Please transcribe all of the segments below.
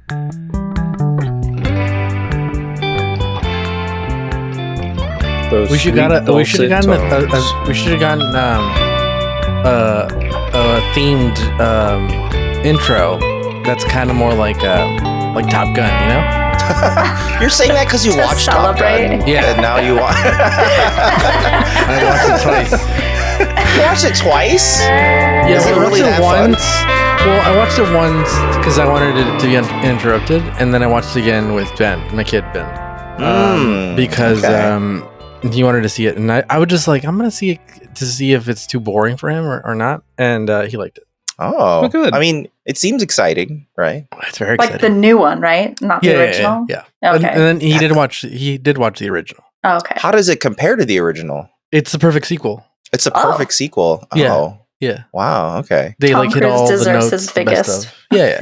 We should have gotten a themed intro. That's kind of more like Top Gun, you know? You're saying that because you watched Top Gun. Yeah. And now you watch. I watched it twice. You watched it twice? Yeah, Is it really that once. fun? Well, I watched it once because I wanted it to be uninterrupted, and then I watched it again with Ben, my kid Ben, because he wanted to see it, and I would just like, I'm gonna see it to see if it's too boring for him or not, and he liked it. Oh, good. I mean, it seems exciting, right? It's very exciting. Like the new one, right? Not the original? Yeah. Okay. And then he did watch the original. Oh, okay. How does it compare to the original? It's the perfect sequel. It's a perfect sequel. Yeah. Oh. Yeah. Wow. Okay. They Tom like hit Cruise all the deserves notes. his biggest. Yeah.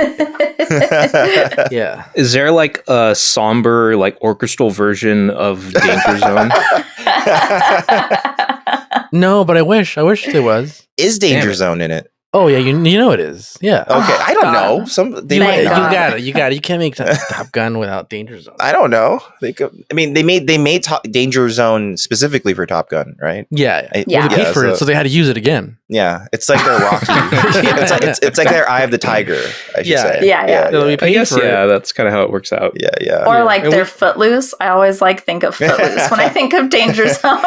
Yeah. Is there like a somber, like orchestral version of Danger Zone? No, but I wish there was. Is Danger Zone in it? Oh yeah, you know it is. Yeah. Okay, I don't know. They might You not. got it. You can't make Top Gun without Danger Zone. I don't know. They made Danger Zone specifically for Top Gun, right? Yeah. Yeah. They paid for it, so they had to use it again. Yeah, it's like their Rocky. It's like their Eye of the Tiger, I should say. Yeah. We I paid guess, for it. that's kind of how it works out. Yeah. Or like their Footloose. I always think of Footloose when I think of Danger Zone.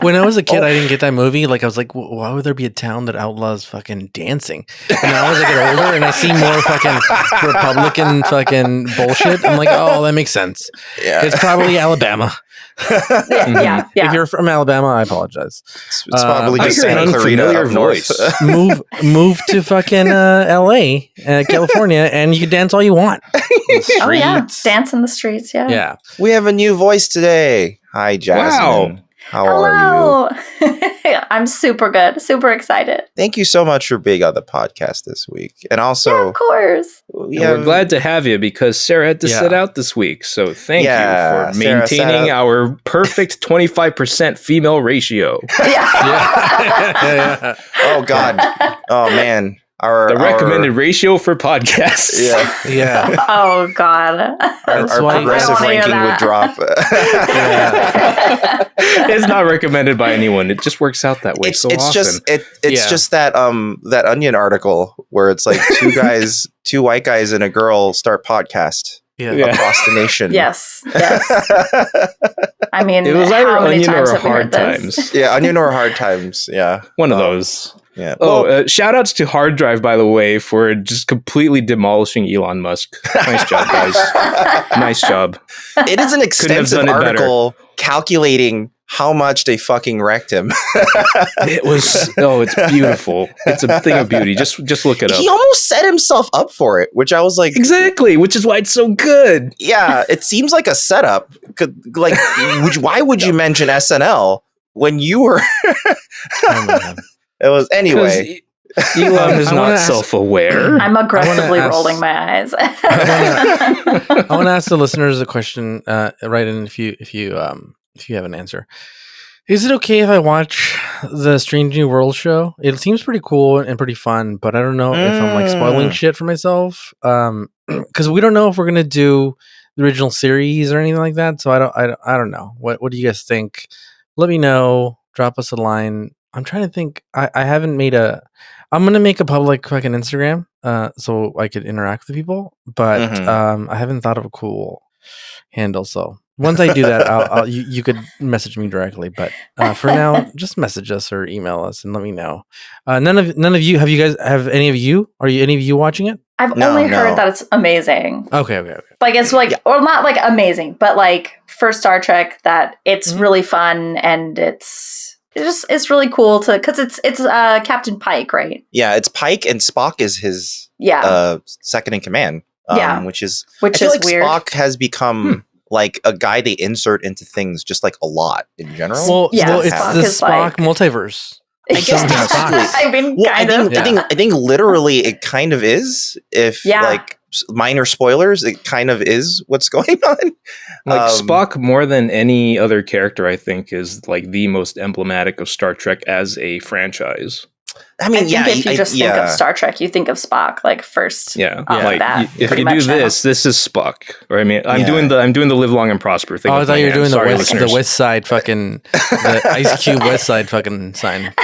When I was a kid, I didn't get that movie. Like I was like, why would there be a town that outlaws fucking dancing? And now as I get older and I see more fucking Republican fucking bullshit, I'm like, oh, that makes sense. Yeah. It's probably Alabama. Yeah. If you're from Alabama, I apologize. It's probably I just hear an Santa Clarita unfamiliar up north. voice. Move to fucking LA, California, and you can dance all you want. Oh yeah, dance in the streets. Yeah. Yeah. We have a new voice today. Hi, Jasmin. Wow. How are you? Hello. I'm super good. Super excited. Thank you so much for being on the podcast this week. And also, Of course. We're glad to have you because Sarah had to sit out this week. So thank you for Sarah sat maintaining out. our perfect 25% female ratio. Yeah. Oh, God. Oh, man. The recommended ratio for podcasts. Yeah. Oh God. Our progressive ranking would drop. It's not recommended by anyone. It just works out that way so often. Just that that Onion article where it's like two white guys and a girl start podcast across the nation. Yes. I mean, it was either how many Onion times or have we heard Hard this? Times. Yeah, Onion or Hard Times. Yeah, one of those. Yeah. Oh, shout outs to Hard Drive, by the way, for just completely demolishing Elon Musk. Nice job, guys. Nice job. It is an extensive article calculating how much they fucking wrecked him. It was, it's beautiful. It's a thing of beauty. Just look it up. He almost set himself up for it, which I was like... Exactly, which is why it's so good. Yeah, it seems like a setup. Like, why would you mention SNL when you were... It was anyway. Elon is not self-aware. I'm aggressively rolling my eyes. I want to ask the listeners a question. Write in if you have an answer. Is it okay if I watch the Strange New World show? It seems pretty cool and pretty fun, but I don't know if I'm like spoiling shit for myself. Because we don't know if we're gonna do the original series or anything like that. So I don't know. What do you guys think? Let me know. Drop us a line. I'm trying to think. I haven't made I'm gonna make a public fucking Instagram, so I could interact with people. But I haven't thought of a cool handle. So once I do that, you could message me directly. But for now, just message us or email us and let me know. None of you have any of you watching it? I've only heard that it's amazing. Okay. Like it's like, or not like amazing, but like for Star Trek, that it's really fun and it's really cool because it's Captain Pike, right? Yeah, it's Pike and Spock is his second in command. Which is weird. Spock has become like a guy they insert into things just like a lot in general. Well, it's the Spock multiverse. I guess I mean, I think literally it kind of is. If like minor spoilers, it kind of is what's going on. Like Spock, more than any other character, I think, is like the most emblematic of Star Trek as a franchise. I mean, I think if you just think yeah. of Star Trek, you think of Spock like first. Yeah, off like of that, if pretty you do much now. this is Spock. Or I mean, I'm Yeah. doing the live long and prosper thing. Oh, I with thought my you were hand. doing Sorry, the listeners. West Side fucking the Ice Cube West Side fucking sign.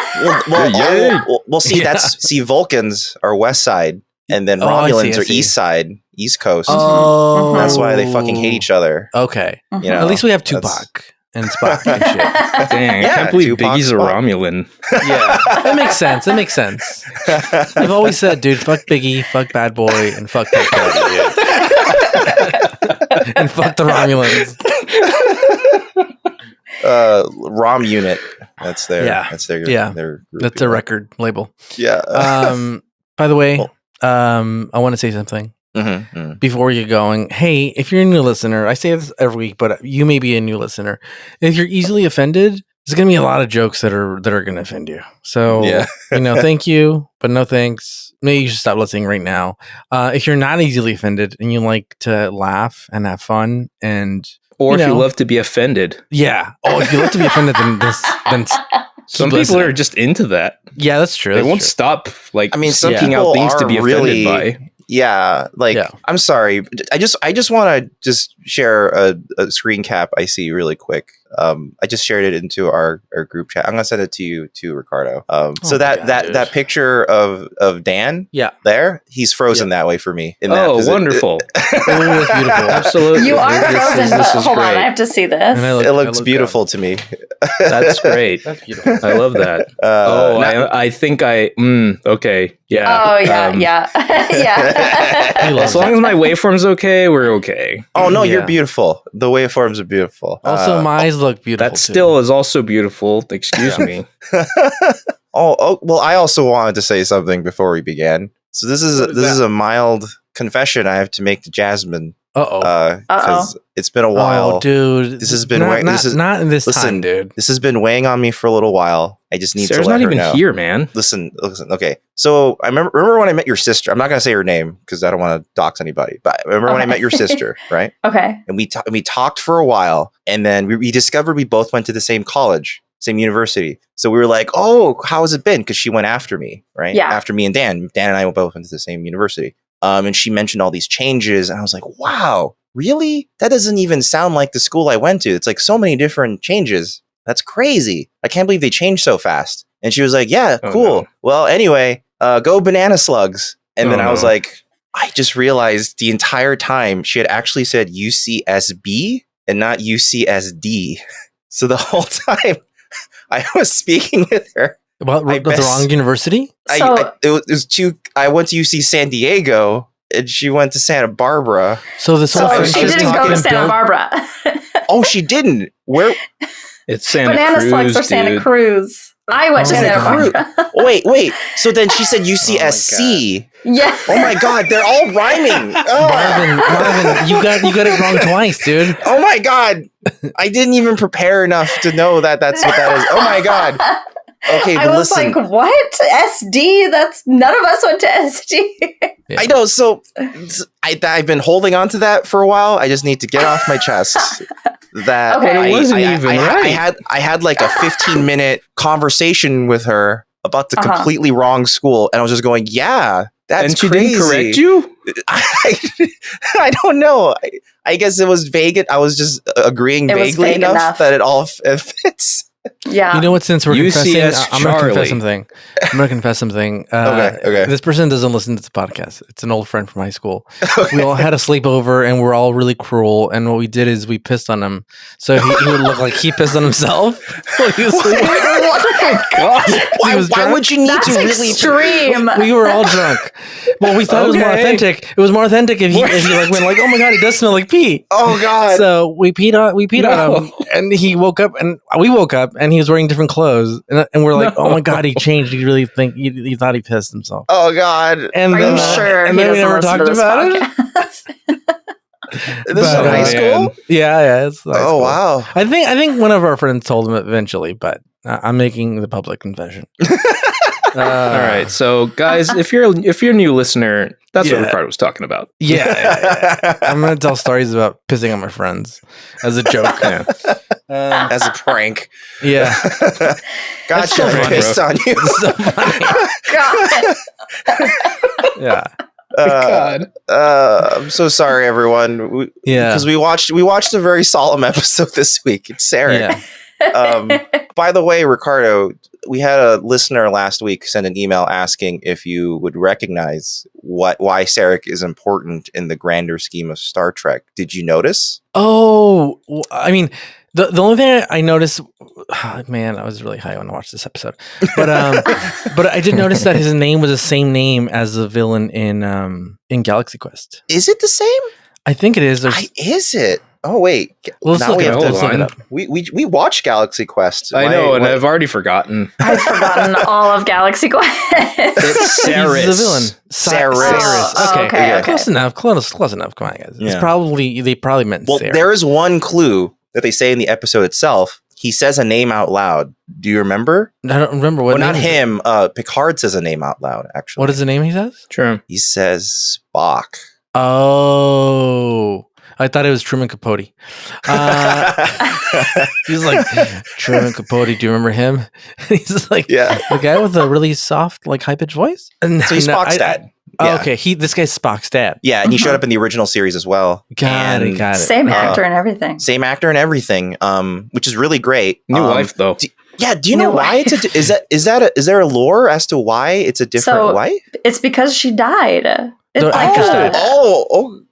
Well, see, Yeah. see, Vulcans are West Side, and then Oh, I Romulans see. are East Side, East Coast. Oh, That's why they fucking hate each other. Okay, You know, at least we have that's- Tupac and Spock and shit. Dang, Yeah, I can't believe Tupac Biggie's a Spock. Romulan. Yeah, that makes sense. It makes sense. I've always said, dude, fuck Biggie, fuck Bad Boy, and fuck Puff Daddy, dude. And fuck the Romulans. Rom unit. That's their. Yeah. That's their. Yeah. Their group, That's a record label. Yeah. By the way, Well- I want to say something Mhm. before you're going. Hey, if you're a new listener, I say this every week, but you may be a new listener. If you're easily offended, there's going to be a lot of jokes that are going to offend you. So, Yeah. thank you, but no thanks. Maybe you should stop listening right now. If you're not easily offended and you like to laugh and have fun and Or if you know. love to be offended. yeah. Oh, if you like to be offended, then Some keep people listening. are just into that. Yeah, that's true. They That's won't true. stop I mean, some seeking people out things to are be offended really. by. Yeah, like Yeah. I'm sorry. I just want to just share a screen cap I see really quick. I just shared it into our group chat. I'm gonna send it to you too, Ricardo. So my that God, that dude. that picture of Dan, Yeah. there, he's frozen that way for me. In that Oh, posi- wonderful. Oh, that's beautiful. Absolutely. You are This is- frozen, this but is hold on, great. I have to see And this. I It looks looked beautiful up. to me. That's great. That's beautiful. I love that. I think I. Okay. Yeah. Oh yeah, yeah, yeah. He loves As long as my waveform's okay, we're okay. Oh no, you're Yeah. beautiful. The waveforms are beautiful. Also, my eyes look beautiful. That too. still is also beautiful. Excuse me. oh well, I also wanted to say something before we began. So this is What is this is that? a mild confession I have to make to Jasmin. Uh-oh. Because it's been a while. Oh, dude. This has been not, way- not, this is- not in this listen, time, dude. This has been weighing on me for a little while. I just need Sarah's to let not her even know. here, man. Listen. Okay. So I remember when I met your sister. I'm not going to say her name because I don't want to dox anybody. But I remember when I Okay. met your sister, right? Okay. And we talked for a while, and then we discovered we both went to the same college, same university. So we were like, "Oh, how has it been?" Because she went after me, right? Yeah. After me and Dan. Dan and I both went to the same university. And she mentioned all these changes, and I was like, "Wow, really? That doesn't even sound like the school I went to. It's like so many different changes. That's crazy. I can't believe they changed so fast." And she was like, "Yeah, Oh, cool. no. Well, anyway, go banana slugs." And then Oh, I was no. like, I just realized the entire time she had actually said UCSB and not UCSD. So the whole time I was speaking with her. About I the bet- wrong university? It was two. I went to UC San Diego and she went to Santa Barbara. So this whole So friendship she is didn't go to talking Santa built- Barbara. Oh, she didn't. Where? It's Santa Banana Cruz, slugs or Santa dude. Cruz. I went to Oh, Santa Santa Barbara. Wait. So then she said UCSC. Yeah. Oh my God, they're all rhyming. Oh. Marvin, you got it wrong twice, dude. Oh my God. I didn't even prepare enough to know that that's what that is. Oh my God. Okay, I but was listen. like, what? SD? That's none of us went to SD. Yeah. I know. So I've been holding on to that for a while. I just need to get off my chest that Okay. But it wasn't even right. I had like a 15-minute conversation with her about the Uh-huh. completely wrong school, and I was just going, "Yeah, that's And she crazy." didn't correct you? I don't know. I guess it was vague. I was just agreeing It was vaguely vague enough enough. that it all fits. Yeah. You know what? Since we're confessing, UCS I'm going to Charlie. confess something. I'm going to confess something. Okay. This person doesn't listen to the podcast. It's an old friend from high school. We all had a sleepover, and we're all really cruel. And what we did is we pissed on him, so he would look like he pissed on himself. while he was sleeping. Why would you need That's to really? extreme. We were all drunk. Well, we thought it was more Okay. authentic. It was more authentic if he like went like, "Oh my God, it does smell like pee." Oh God! So we peed on him, and he woke up, and we woke up, and he was wearing different clothes, and we're like, "Oh my God, he changed. He really he thought he pissed himself." Oh God! And Are then, you sure and he then we doesn't never listen talked to this about it. podcast? This is in But, high man. school. Yeah, it's high Oh school. wow! I think one of our friends told him eventually, but I'm making the public confession. All right, so guys, if you're a new listener, that's what Ricardo was talking about. Yeah. I'm gonna tell stories about pissing on my friends as a joke. As a prank. Yeah. Gotcha. so funny, Pissed on you. It's so funny. God. Yeah. God. I'm so sorry, everyone. Because we watched a very solemn episode this week. It's Sarek. Yeah. By the way, Ricardo, we had a listener last week send an email asking if you would recognize why Sarek is important in the grander scheme of Star Trek. Did you notice? Oh, I mean, the only thing I noticed, man, I was really high when I watched this episode, but I did notice that his name was the same name as the villain in Galaxy Quest. Is it the same? I think it is. Is it? Oh wait, Let's look it up. We watched Galaxy Quest. I know, and I've already forgotten. I've forgotten all of Galaxy Quest. It's Sarek. He's the villain. Sarek. Okay. Close enough. Close enough. Come on, guys. Yeah. They probably meant Sarek. There is one clue that they say in the episode itself. He says a name out loud. Do you remember? I don't remember what. Well, not him. Picard says a name out loud. Actually, what is the name he says? True. He says Spock. Oh. I thought it was Truman Capote. He's like, Truman Capote, do you remember him? He's like, the guy with a really soft, like high-pitched voice? And so he's Spock's dad. Okay, this guy's Spock's dad. Yeah, and he showed up in the original series as well. Got it. Same actor and everything. Same actor and everything, which is really great. New wife, though. Do you know why is there a lore as to why it's a different wife? It's because she died. It's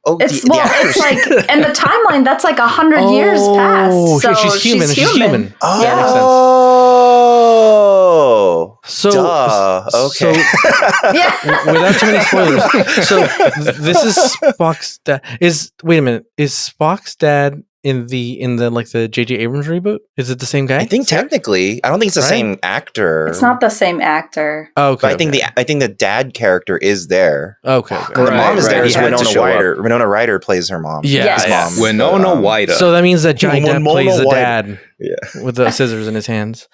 it's like, and the timeline, that's like 100 years past. So she's human. Oh, so okay. Without too many spoilers. So this is Spock's dad. Wait a minute. Is Spock's dad in the like the J.J. Abrams reboot? Is it the same guy? I think technically, I don't think it's the same actor. It's not the same actor. Okay, but I think the dad character is there. Okay, the mom is there. Is Winona Ryder. Winona Ryder plays her mom. Yes. Mom. Winona Ryder. So that means that Johnny Depp plays the dad with the scissors in his hands.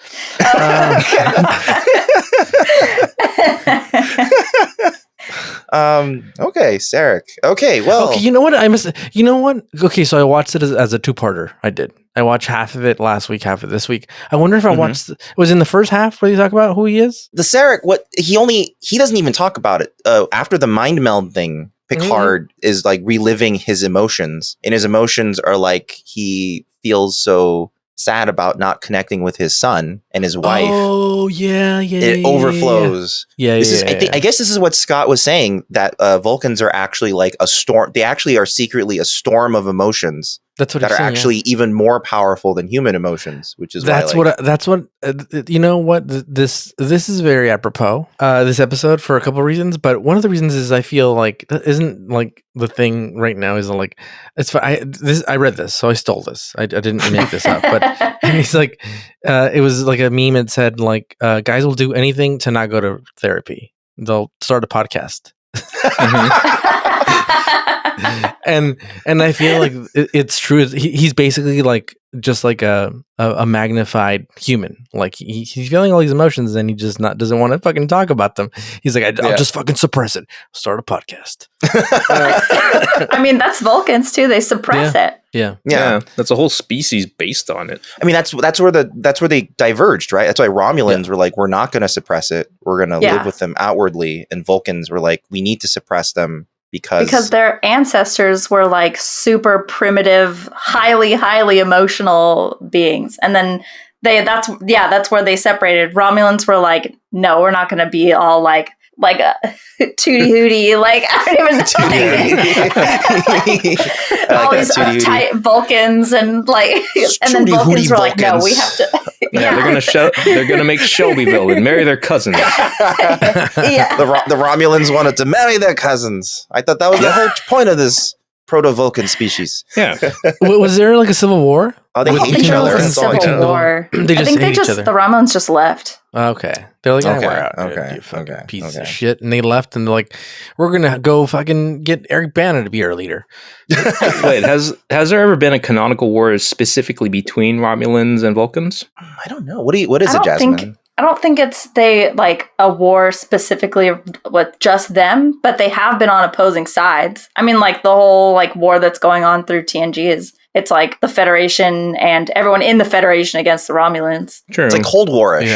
Okay, Sarek. Okay, well. Okay, you know what? You know what? Okay, so I watched it as a two-parter. I did. I watched half of it last week, half of it this week. I wonder if I watched. Was in the first half where you talk about who he is? The Sarek. He doesn't even talk about it. After the mind meld thing, Picard is like reliving his emotions, and his emotions are like he feels so sad about not connecting with his son and his wife. Oh, yeah. It overflows. Yeah. I guess this is what Scott was saying, that Vulcans are actually like a storm. They actually are secretly a storm of emotions. That's what that are actually even more powerful than human emotions, which is you know what, this is very apropos, this episode, for a couple of reasons, but one of the reasons is I feel like that isn't like the thing right now is like, it's I read this, so I stole this. I didn't make this up, but and he's like, it was like a meme that said like, guys will do anything to not go to therapy. They'll start a podcast. and I feel like it's true. He's basically like just like a magnified human. Like he's feeling all these emotions and he just doesn't want to fucking talk about them. He's like, I'll just fucking suppress it. Start a podcast. I mean, that's Vulcans too. They suppress it. Yeah. That's a whole species based on it. I mean, that's where they diverged, right? That's why Romulans were like, we're not going to suppress it. We're going to live with them outwardly, and Vulcans were like, we need to suppress them because their ancestors were like super primitive, highly emotional beings, and then that's where they separated. Romulans were like, no, we're not going to be all like a tootie hootie, like I don't even know. All these uptight Vulcans and like, and then Vulcans were like, no, we have to. They're gonna make Shelbyville marry their cousins. The Romulans wanted to marry their cousins. I thought that was the whole point of this proto-Vulcan species. Yeah. Was there like a civil war? Oh, they hate each other. Civil war. They just hate each other. The Romulans just left. Okay. They're like, we're out. You fucking piece of shit. And they left and they're like, we're going to go fucking get Eric Bana to be our leader. Wait, has there ever been a canonical war specifically between Romulans and Vulcans? I don't know. What is it, Jasmin? I don't think it's a war specifically with just them, but they have been on opposing sides. I mean, like the whole like war that's going on through TNG it's like the Federation and everyone in the Federation against the Romulans. True. It's like Cold War-ish.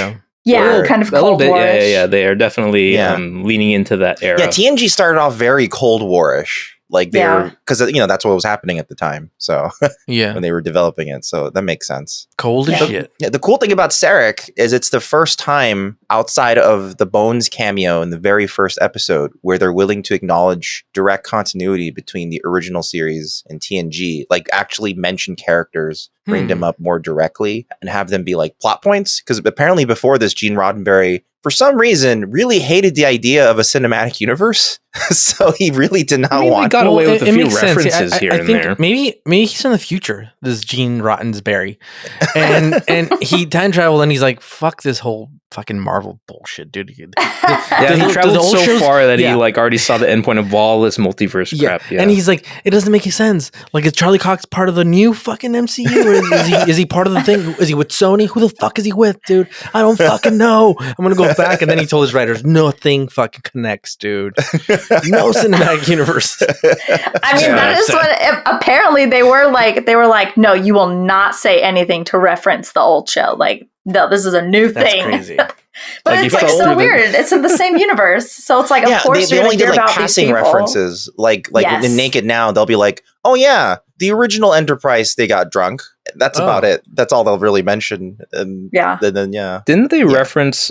Yeah, kind of Cold War. Yeah. They are definitely leaning into that era. Yeah, TNG started off very Cold War-ish. Like they were, because that's what was happening at the time. So when they were developing it, so that makes sense. Cold as shit. Yeah, the cool thing about Sarek is it's the first time outside of the Bones cameo in the very first episode where they're willing to acknowledge direct continuity between the original series and TNG, like actually mention characters, bring them up more directly, and have them be like plot points. Because apparently before this, Gene Roddenberry, for some reason, really hated the idea of a cinematic universe. So he really did not want. He got away with a few references here and there. Maybe he's in the future. This Gene Roddenberry, and he time traveled, and he's like, "Fuck this whole fucking Marvel bullshit, dude." He traveled so far that he like already saw the endpoint of all this multiverse crap. Yeah. And he's like, "It doesn't make any sense. Like, is Charlie Cox part of the new fucking MCU? Or is he part of the thing? Is he with Sony? Who the fuck is he with, dude? I don't fucking know. I'm gonna go back." And then he told his writers, "Nothing fucking connects, dude. No cinematic universe." I mean, that is what apparently they were like, "No, you will not say anything to reference the old show. Like, no, this is a new thing." That's crazy. But like, it's like so weird. It's in the same universe, so it's like, of course, they only did like passing references, like in Naked Now, they'll be like, "Oh yeah, the original Enterprise, they got drunk." That's about it. That's all they'll really mention. And then didn't they reference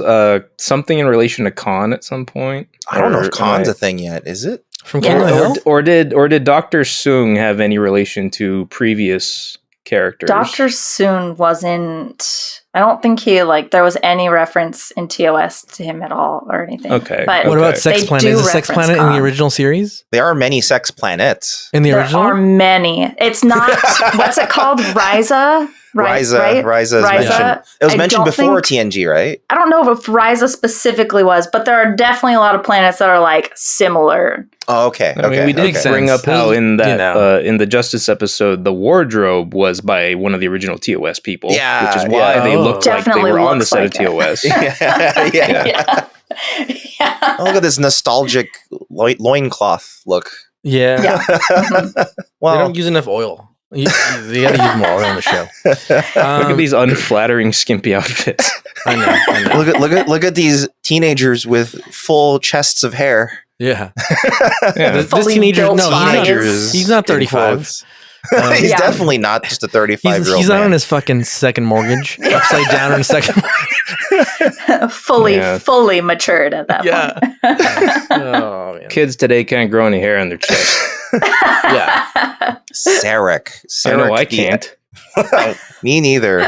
something in relation to Khan at some point? I don't know if Khan's a thing yet. Is it from King of the Hill? Or did Dr. Soong have any relation to previous characters? Dr. Soong wasn't. I don't think there was any reference in TOS to him at all or anything. Okay. But what about Sex Planet? Is a Sex Planet in the original series? There are many sex planets. In the original? There are many. It's not, what's it called? Ryza? Ryza is mentioned. It was mentioned before TNG, right? I don't know if Ryza specifically was, but there are definitely a lot of planets that are like similar. Oh, okay. I mean, we did bring up how in that in the Justice episode, the wardrobe was by one of the original TOS people, which is why they looked like they were on the set of TOS. Yeah. Oh, look at this nostalgic loincloth look. Yeah. Well, they don't use enough oil. You got to use more oil on the show. Look at these unflattering, skimpy outfits. I know. Look at these teenagers with full chests of hair. Yeah. This teenager, he's not 35. He's definitely not just a 35-year-old. He's not on his fucking second mortgage, upside down on his second mortgage. fully matured at that point. Oh, man. Kids today can't grow any hair on their chest. Sarek. I know I can't. Me neither.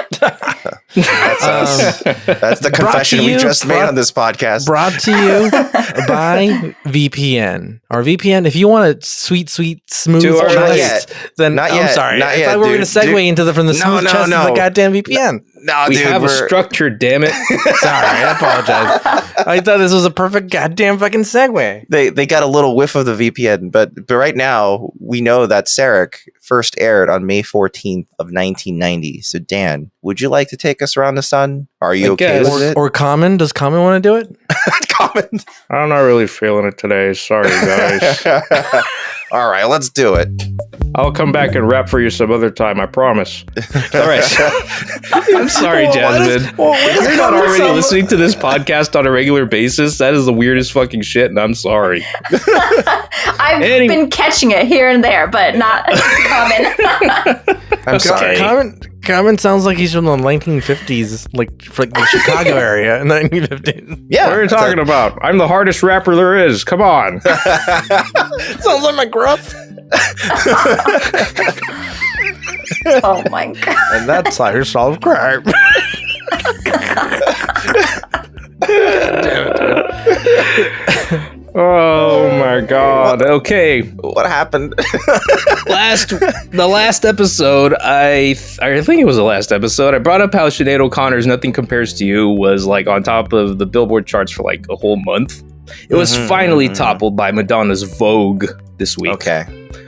That's the confession we just made on this podcast. Brought to you by VPN. Or VPN, if you want a sweet, smooth choice, then I'm sorry. I thought we were going to segue into from the smooth chest of the goddamn VPN. No, we have a structure, damn it. Sorry, I apologize. I thought this was a perfect goddamn fucking segue. They got a little whiff of the VPN, but right now we know that Sarek first aired on May 14th of 1990. So Dan, would you like to take us around the sun? Are you okay with it? Or Common? Does Common want to do it? Common. I'm not really feeling it today. Sorry, guys. All right, let's do it. I'll come back and rap for you some other time, I promise. All right. I'm sorry, Jasmin. If you're not already listening to this podcast on a regular basis, that is the weirdest fucking shit, and I'm sorry. I've been catching it here and there, but not Common. I'm sorry. Common sounds like he's from the 1950s, like for the Chicago area in the 1950s. Yeah. What are you talking about? I'm the hardest rapper there is. Come on. Sounds like my gruff. Oh my god. And that's how you solve crime. Oh my god. Okay. What happened? The last episode, I think it was the last episode, I brought up how Sinead O'Connor's Nothing Compares to You was like on top of the Billboard charts for like a whole month. It was finally toppled by Madonna's Vogue this week. Okay.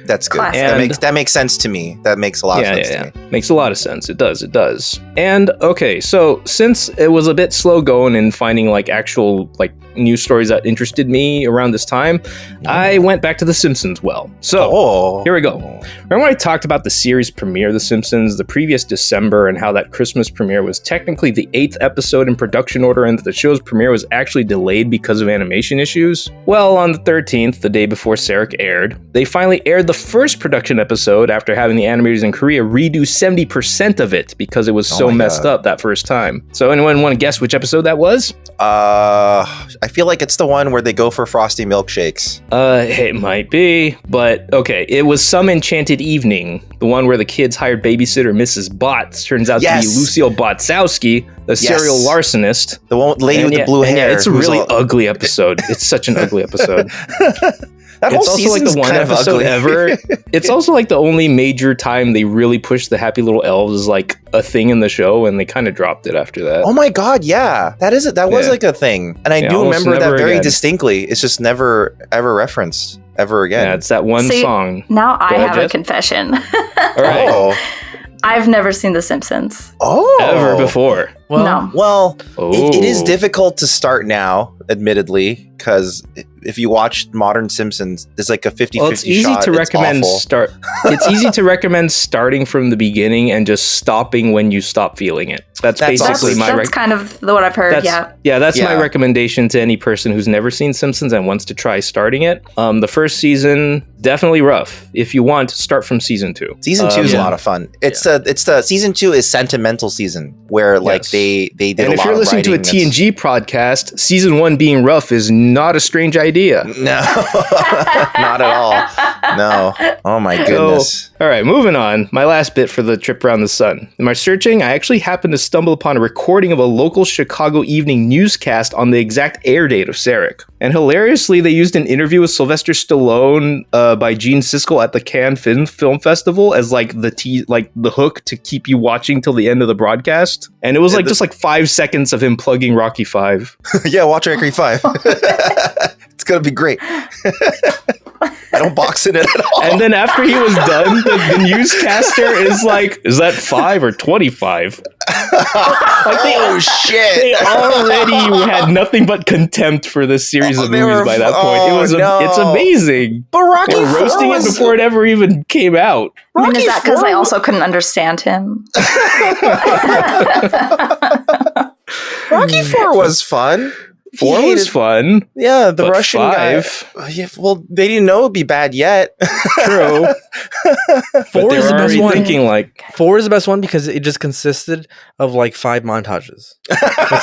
That's good. Classic. That makes sense to me. That makes a lot of sense to me. Makes a lot of sense. It does. And okay, so since it was a bit slow going in finding like actual like news stories that interested me around this time, I went back to The Simpsons. So here we go. Remember when I talked about the series premiere of The Simpsons the previous December and how that Christmas premiere was technically the 8th episode in production order and that the show's premiere was actually delayed because of animation issues? Well, on the 13th, the day before Sarek aired, they finally aired the first production episode after having the animators in Korea redo 70% of it because it was so messed up that first time. So anyone want to guess which episode that was? I feel like it's the one where they go for frosty milkshakes. It might be, but okay. It was Some Enchanted Evening, the one where the kids hired babysitter Mrs. Botts. Turns out to be Lucille Botzowski, the serial larcenist. The one lady with the blue hair. Yeah, it's a really ugly episode. It's such an ugly episode. That whole also like the one kind of episode ugly. ever. It's also like the only major time they really pushed the happy little elves as like a thing in the show, and they kind of dropped it after that. Oh my god, yeah, that is it. That was like a thing, and I do remember that very distinctly. It's just never ever referenced ever again. Yeah, it's that one song. Now I have a confession. All right. I've never seen The Simpsons. Ever before? Well, no. Well, it is difficult to start now, admittedly, because if you watch modern Simpsons, there's like a 50-50 it's easy shot. to recommend It's easy to recommend starting from the beginning and just stopping when you stop feeling it. That's basically that's kind of what I've heard. That's my recommendation to any person who's never seen Simpsons and wants to try starting it. The first season, definitely rough. If you want, start from season 2. Season 2 is a lot of fun. It's the season 2 is sentimental season where like they did and a lot of writing. if you're listening to a TNG podcast, season 1 being rough is not a strange idea. No, not at all. No. Oh my goodness. All right, moving on. My last bit for the trip around the sun. In my searching, I actually happened to stumble upon a recording of a local Chicago evening newscast on the exact air date of Sarek. And hilariously, they used an interview with Sylvester Stallone by Gene Siskel at the Cannes Film Festival as like the hook to keep you watching till the end of the broadcast. And it was like just like 5 seconds of him plugging Rocky 5. Yeah, watch Rocky 5. It's gonna be great. I don't box in it at all. And then after he was done, the newscaster is like, "Is that 5 or 25?" Like shit! They already had nothing but contempt for this series of movies by that point. It's amazing. But Rocky they were roasting it before it ever even came out. I mean, is that because I also couldn't understand him? Rocky 4 was fun. 4 was fun. Yeah, the Russian 5. guy. Yeah, well, they didn't know it'd be bad yet. True. 4 is the best one. Thinking like 4 is the best one because it just consisted of like 5 montages.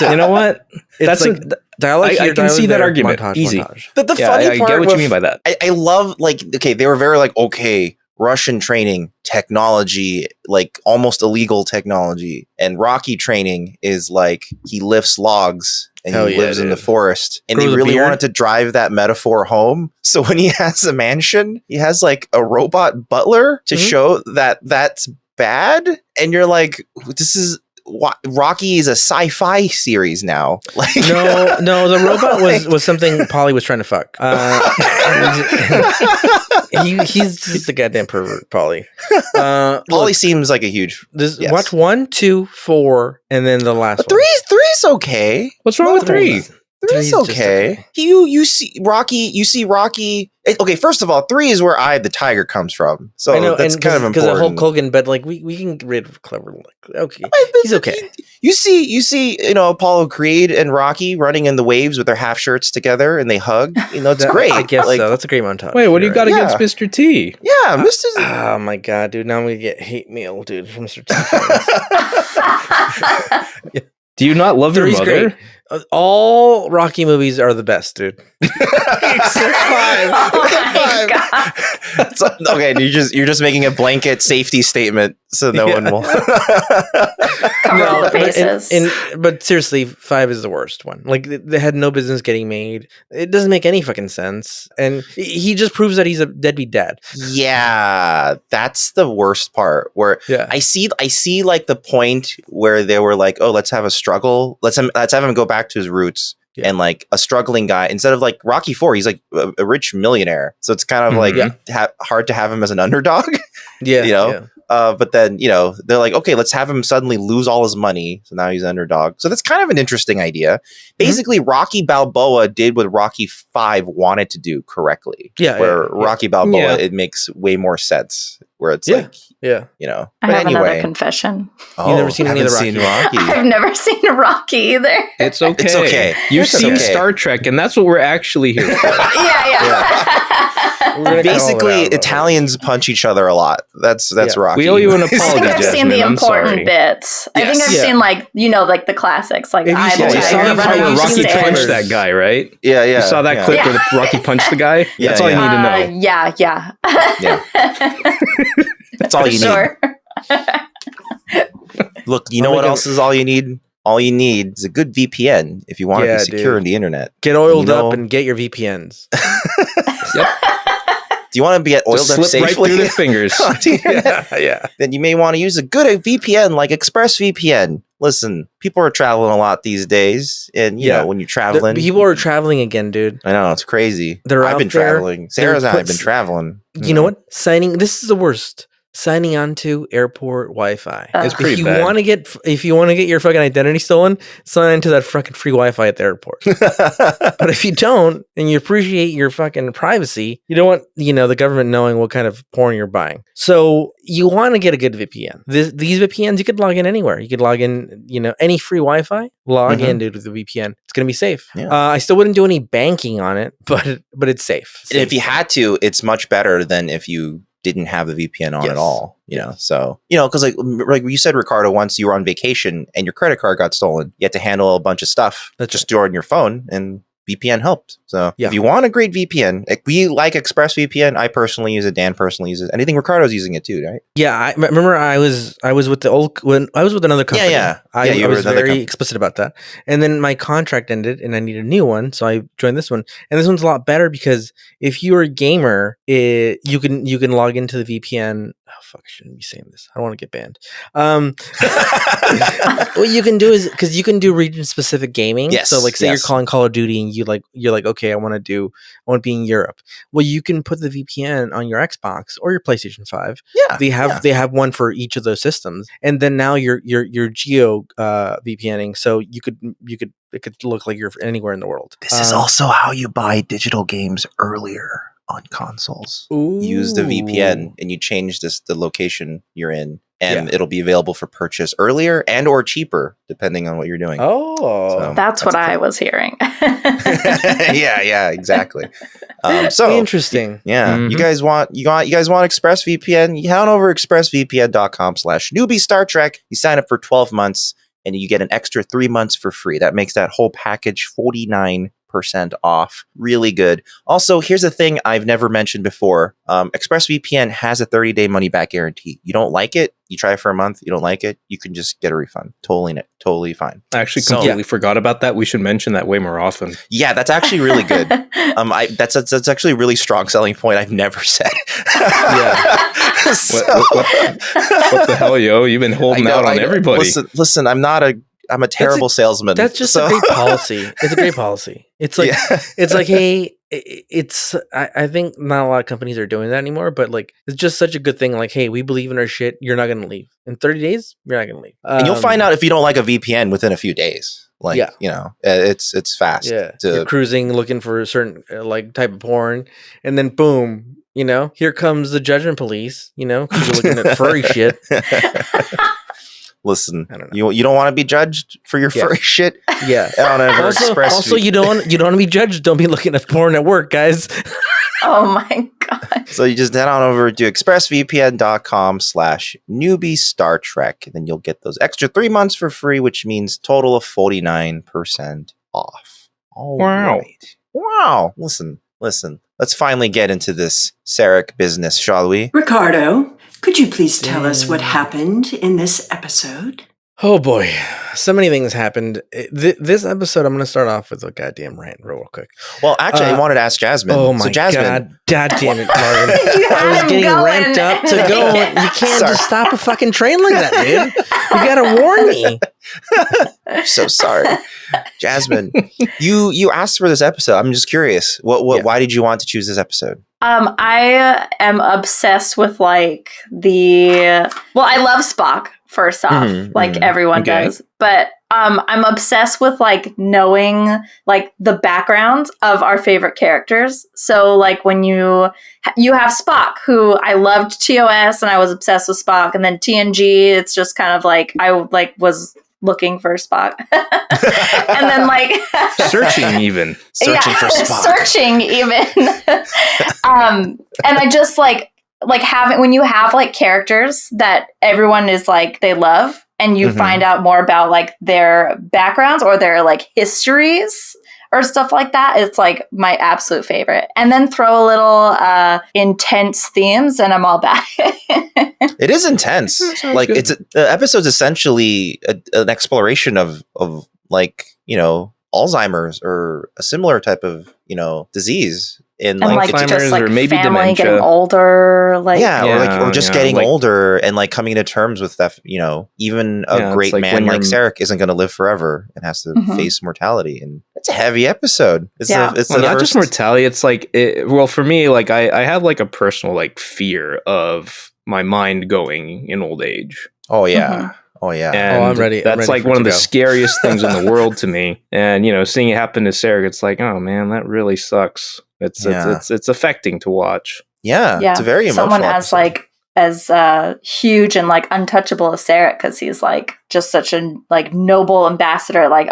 You know what? It's like dialogue here, I can see that argument. Montage, Easy. Montage. The funny part I get what you mean by that. I love they were very like, okay, Russian training, technology, like almost illegal technology. And Rocky training is like he lifts logs and he lives in the forest. And they really wanted to drive that metaphor home. So when he has a mansion, he has like a robot butler to show that that's bad. And you're like, this is... Rocky is a sci-fi series now. Like, no, the robot was something Polly was trying to fuck. He's just a goddamn pervert, Polly. Polly seems like a huge. Watch 1, 2, 4, and then the last one. Three's okay. What's wrong with 3? Three's okay. You see Rocky. Okay, first of all, 3 is where Eye of the Tiger comes from. So I know, that's kind of important. Because of Hulk Hogan, but like we can get rid of Clever. Okay, he's okay. You see, Apollo Creed and Rocky running in the waves with their half shirts together, and they hug. It's great. I guess so. That's a great montage. Wait, what do you got against Mr. T? Yeah, Mr. Oh my god, dude! Now I'm gonna get hate mail, dude, from Mr. T. Do you not love your mother? Great. All Rocky movies are the best, dude. Except 5. Okay, you're just making a blanket safety statement, so no one will cover all the bases. But seriously, 5 is the worst one. Like they had no business getting made. It doesn't make any fucking sense, and he just proves that he's a deadbeat dad. Yeah, that's the worst part. Where I see like the point where they were like, oh, let's have a struggle. Let's have him go back to his roots. and like a struggling guy. Instead of like Rocky 4, he's like a rich millionaire. So it's kind of like hard to have him as an underdog. Yeah, you know. But then, you know, they're like, okay, let's have him suddenly lose all his money. So now he's an underdog. So that's kind of an interesting idea. Basically, Rocky Balboa did what Rocky 5 wanted to do correctly. Yeah. Where Rocky Balboa, it makes way more sense. Where it's like, you know. I have another confession. You've never seen any of the Rocky? I've never seen a Rocky either. It's okay. It's okay. You've seen Star Trek, and that's what we're actually here for. Basically, Italians punch each other a lot. That's Rocky. We owe you an apology, I think I've seen the important bits. I think I've seen like the classics. Like you saw the part where Rocky punched that guy, right? Yeah. You saw that clip where Rocky punched the guy? That's all you need to know. Yeah. That's all you need. Look, you know what else is all you need? All you need is a good VPN if you want to be secure in the internet. Get oiled up and get your VPNs. Do you want to get oiled up safely? Right through the fingers. Then you may want to use a good VPN like ExpressVPN. Listen, people are traveling a lot these days, and you know when you're traveling, people are traveling again, dude. I know, it's crazy. I've been traveling. Sarah's and I have been traveling. You know what? This is the worst. Signing on to airport Wi-Fi. It's pretty bad. If you want to get your fucking identity stolen, sign into that fucking free Wi-Fi at the airport. But if you don't, and you appreciate your fucking privacy, you don't want the government knowing what kind of porn you're buying. So you want to get a good VPN. These VPNs, you could log in anywhere. You could log in, any free Wi-Fi. Log in, dude, with the VPN. It's gonna be safe. Yeah. I still wouldn't do any banking on it, but it's safe. And if you had to, it's much better than if you didn't have the VPN on at all, so, because like you said, Ricardo, once you were on vacation and your credit card got stolen, you had to handle a bunch of stuff just on your phone, and VPN helped. So if you want a great VPN, we like ExpressVPN. I personally use it. Dan personally uses it. And I think Ricardo's using it too, right? Yeah, I remember I was with when I was with another company. I was very explicit about that. And then my contract ended, and I needed a new one, so I joined this one. And this one's a lot better because if you're a gamer, you can log into the VPN. Oh fuck! I shouldn't be saying this. I don't want to get banned. What you can do is because you can do region specific gaming. Yes. So like, say you're calling Call of Duty, and you're like, okay, I want to be in Europe. Well, you can put the VPN on your Xbox or your PlayStation 5. Yeah. They have one for each of those systems, and then now you're geo VPNing, so it could look like you're anywhere in the world. This is also how you buy digital games earlier on consoles. Ooh. Use the VPN and you change the location you're in, and it'll be available for purchase earlier and or cheaper depending on what you're doing. That's what I was hearing. yeah, exactly. So interesting. Yeah. You guys want ExpressVPN? You head on over expressvpn.com/newbie Star Trek. You sign up for 12 months and you get an extra 3 months for free. That makes that whole package 49% off. Really good. Also, here's a thing I've never mentioned before. ExpressVPN has a 30-day money-back guarantee. You don't like it, you try it for a month, you don't like it, you can just get a refund. Totally fine. I actually completely forgot about that. We should mention that way more often. Yeah, that's actually really good. That's actually a really strong selling point I've never said. What the hell, yo? You've been holding out on everybody. Listen, I'm a terrible salesman. That's just a great policy. It's a great policy. It's like it's like, hey, I think not a lot of companies are doing that anymore, but like it's just such a good thing. Like, hey, we believe in our shit. You're not gonna leave in 30 days. You're not gonna leave, and you'll find out if you don't like a VPN within a few days. Like, it's fast. Yeah, you're cruising looking for a certain type of porn, and then boom, here comes the judgment police. Because you're looking at furry shit. Listen, you don't want to be judged for your furry shit. Yeah. Also, you don't want to be judged. Don't be looking at porn at work, guys. Oh my god! So you just head on over to expressvpn.com/newbie Star Trek, and then you'll get those extra 3 months for free, which means total of 49% off. All right. Wow. Listen. Let's finally get into this Sarek business, shall we? Ricardo, could you please tell us what happened in this episode? Oh boy, so many things happened. This episode, I'm going to start off with a goddamn rant real quick. Well, actually, I wanted to ask Jasmine. Oh my Jasmine, god damn it, Marvin! You I was had him getting going. ramped up to go. You can't Sorry. just stop a fucking train like that, dude. You gotta warn me. I'm so sorry. Jasmine, you asked for this episode. I'm just curious. Why did you want to choose this episode? I am obsessed with like I love Spock first off, like everyone does, but I'm obsessed with like knowing like the backgrounds of our favorite characters. So like when you have Spock, who I loved TOS and I was obsessed with Spock, and then TNG, it's just kind of like I like was looking for Spock. And then like Searching for Spock. Searching even. And I just like having, when you have like characters that everyone is like they love, and you find out more about like their backgrounds or their like histories or stuff like that, it's like my absolute favorite. And then throw a little intense themes and I'm all back. It is intense. Like good. the episode's essentially an exploration of like, you know, Alzheimer's or a similar type of, you know, disease in And like Alzheimer's just like or maybe family dementia. getting older, like or just getting like- older and like coming to terms with that, you know, even a it's great like man when like you're- Sarek isn't going to live forever and has to Mhm. face mortality. And it's a heavy episode. It's Yeah. it's Well, the not first, just mortality. It's like, well, for me, like I have like a personal like fear of my mind going in old age. Oh yeah. Oh yeah. And I'm ready. That's I'm ready like for one it of to the go. scariest things in the world to me. And you know, seeing it happen to Sarek, it's like, oh man, that really sucks. It's affecting to watch. Yeah. It's a very emotional someone as episode. like as huge and like untouchable as Sarek, because he's like just such a like noble ambassador, like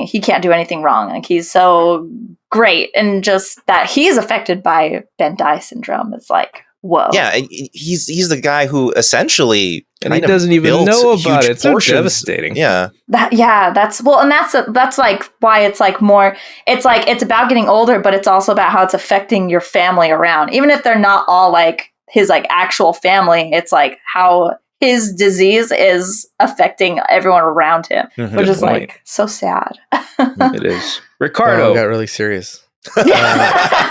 he can't do anything wrong, like he's so great, and just that he's affected by Ben Dye syndrome is like, whoa. Yeah, he's the guy who essentially And he kind of doesn't even built know about huge it. It's so portions. devastating. Yeah. That's like why it's like more, it's like it's about getting older, but it's also about how it's affecting your family around, even if they're not all like his like actual family. It's like how his disease is affecting everyone around him, Mhm. which Good is point. like so sad. It is. Oh, Ricardo, I got really serious. Yeah.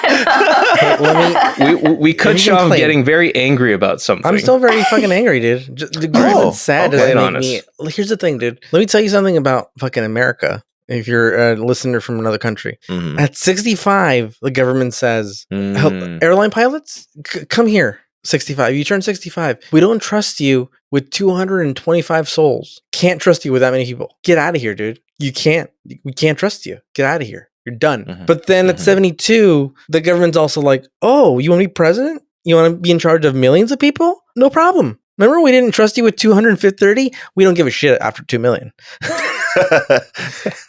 we cut you you can off claim- getting very angry about something. I'm still very fucking angry, dude. The reason Oh, it's sad okay. doesn't Get make me. Here's the thing, dude. Let me tell you something about fucking America. If you're a listener from another country, Mhm. at 65, the government says, "Help, Mm. airline pilots, come here. 65. You turn 65. We don't trust you with 225 souls. Can't trust you with that many people. Get out of here, dude. You can't. We can't trust you. Get out of here. You're done." Mhm. But then at Mhm. 72, the government's also like, "Oh, you want to be president? You want to be in charge of millions of people? No problem. Remember, we didn't trust you with 230? We don't give a shit after 2 million."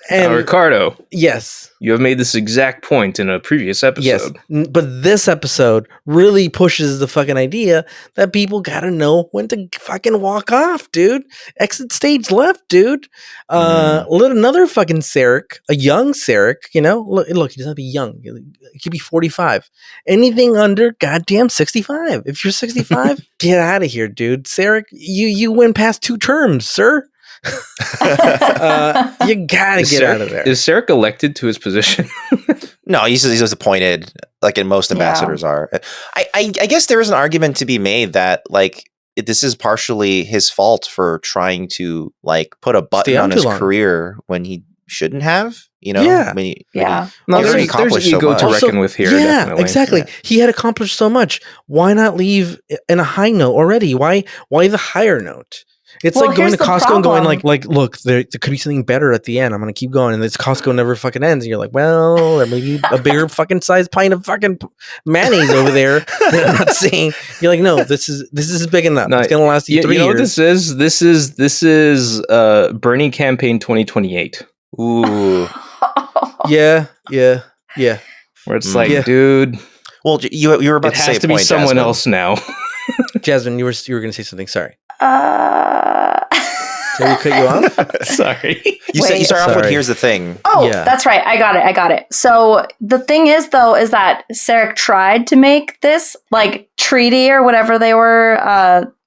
And Ricardo, yes. you have made this exact point in a previous episode. Yes, but this episode really pushes the fucking idea that people gotta know when to fucking walk off, dude. Exit stage left, dude. Let another fucking Sarek, a young Sarek, you know, look, he doesn't have to be young. He could be 45. Anything under goddamn 65. If you're 65, get out of here, dude. Sarek, you went past 2 terms, sir. You gotta get out of there. Is Sarek elected to his position? No, he's just appointed, like in most ambassadors are. I guess there is an argument to be made that like this is partially his fault for trying to like put a button on on too his long. career when he shouldn't have. You know, Yeah. Yeah. No, He's already there's accomplished so ego much. to Also, reckon with here. Yeah, definitely. exactly. Yeah. He had accomplished so much. Why not leave in a high note already? Why the higher note? It's Well, like going to here's the Costco and going problem. like, look, there could be something better at the end. I'm gonna keep going, and this Costco never fucking ends. And you're like, well, there may be a bigger fucking size pint of fucking mayonnaise over there that I'm not seeing. You're like, no, this is big enough. No, It's gonna last you 3 You know what years. this is? This is Bernie campaign 2028, Ooh. Yeah. where it's like, Yeah. dude, Well, you were about it to say has a to be point, someone Jasmine. else now. Jasmine, you were gonna say something. Sorry. So Did we cut you off? Sorry. You Wait. start off with Sorry. here's the thing. Oh, Yeah. that's right. I got it. So the thing is, though, is that Sarek tried to make this like treaty or whatever they were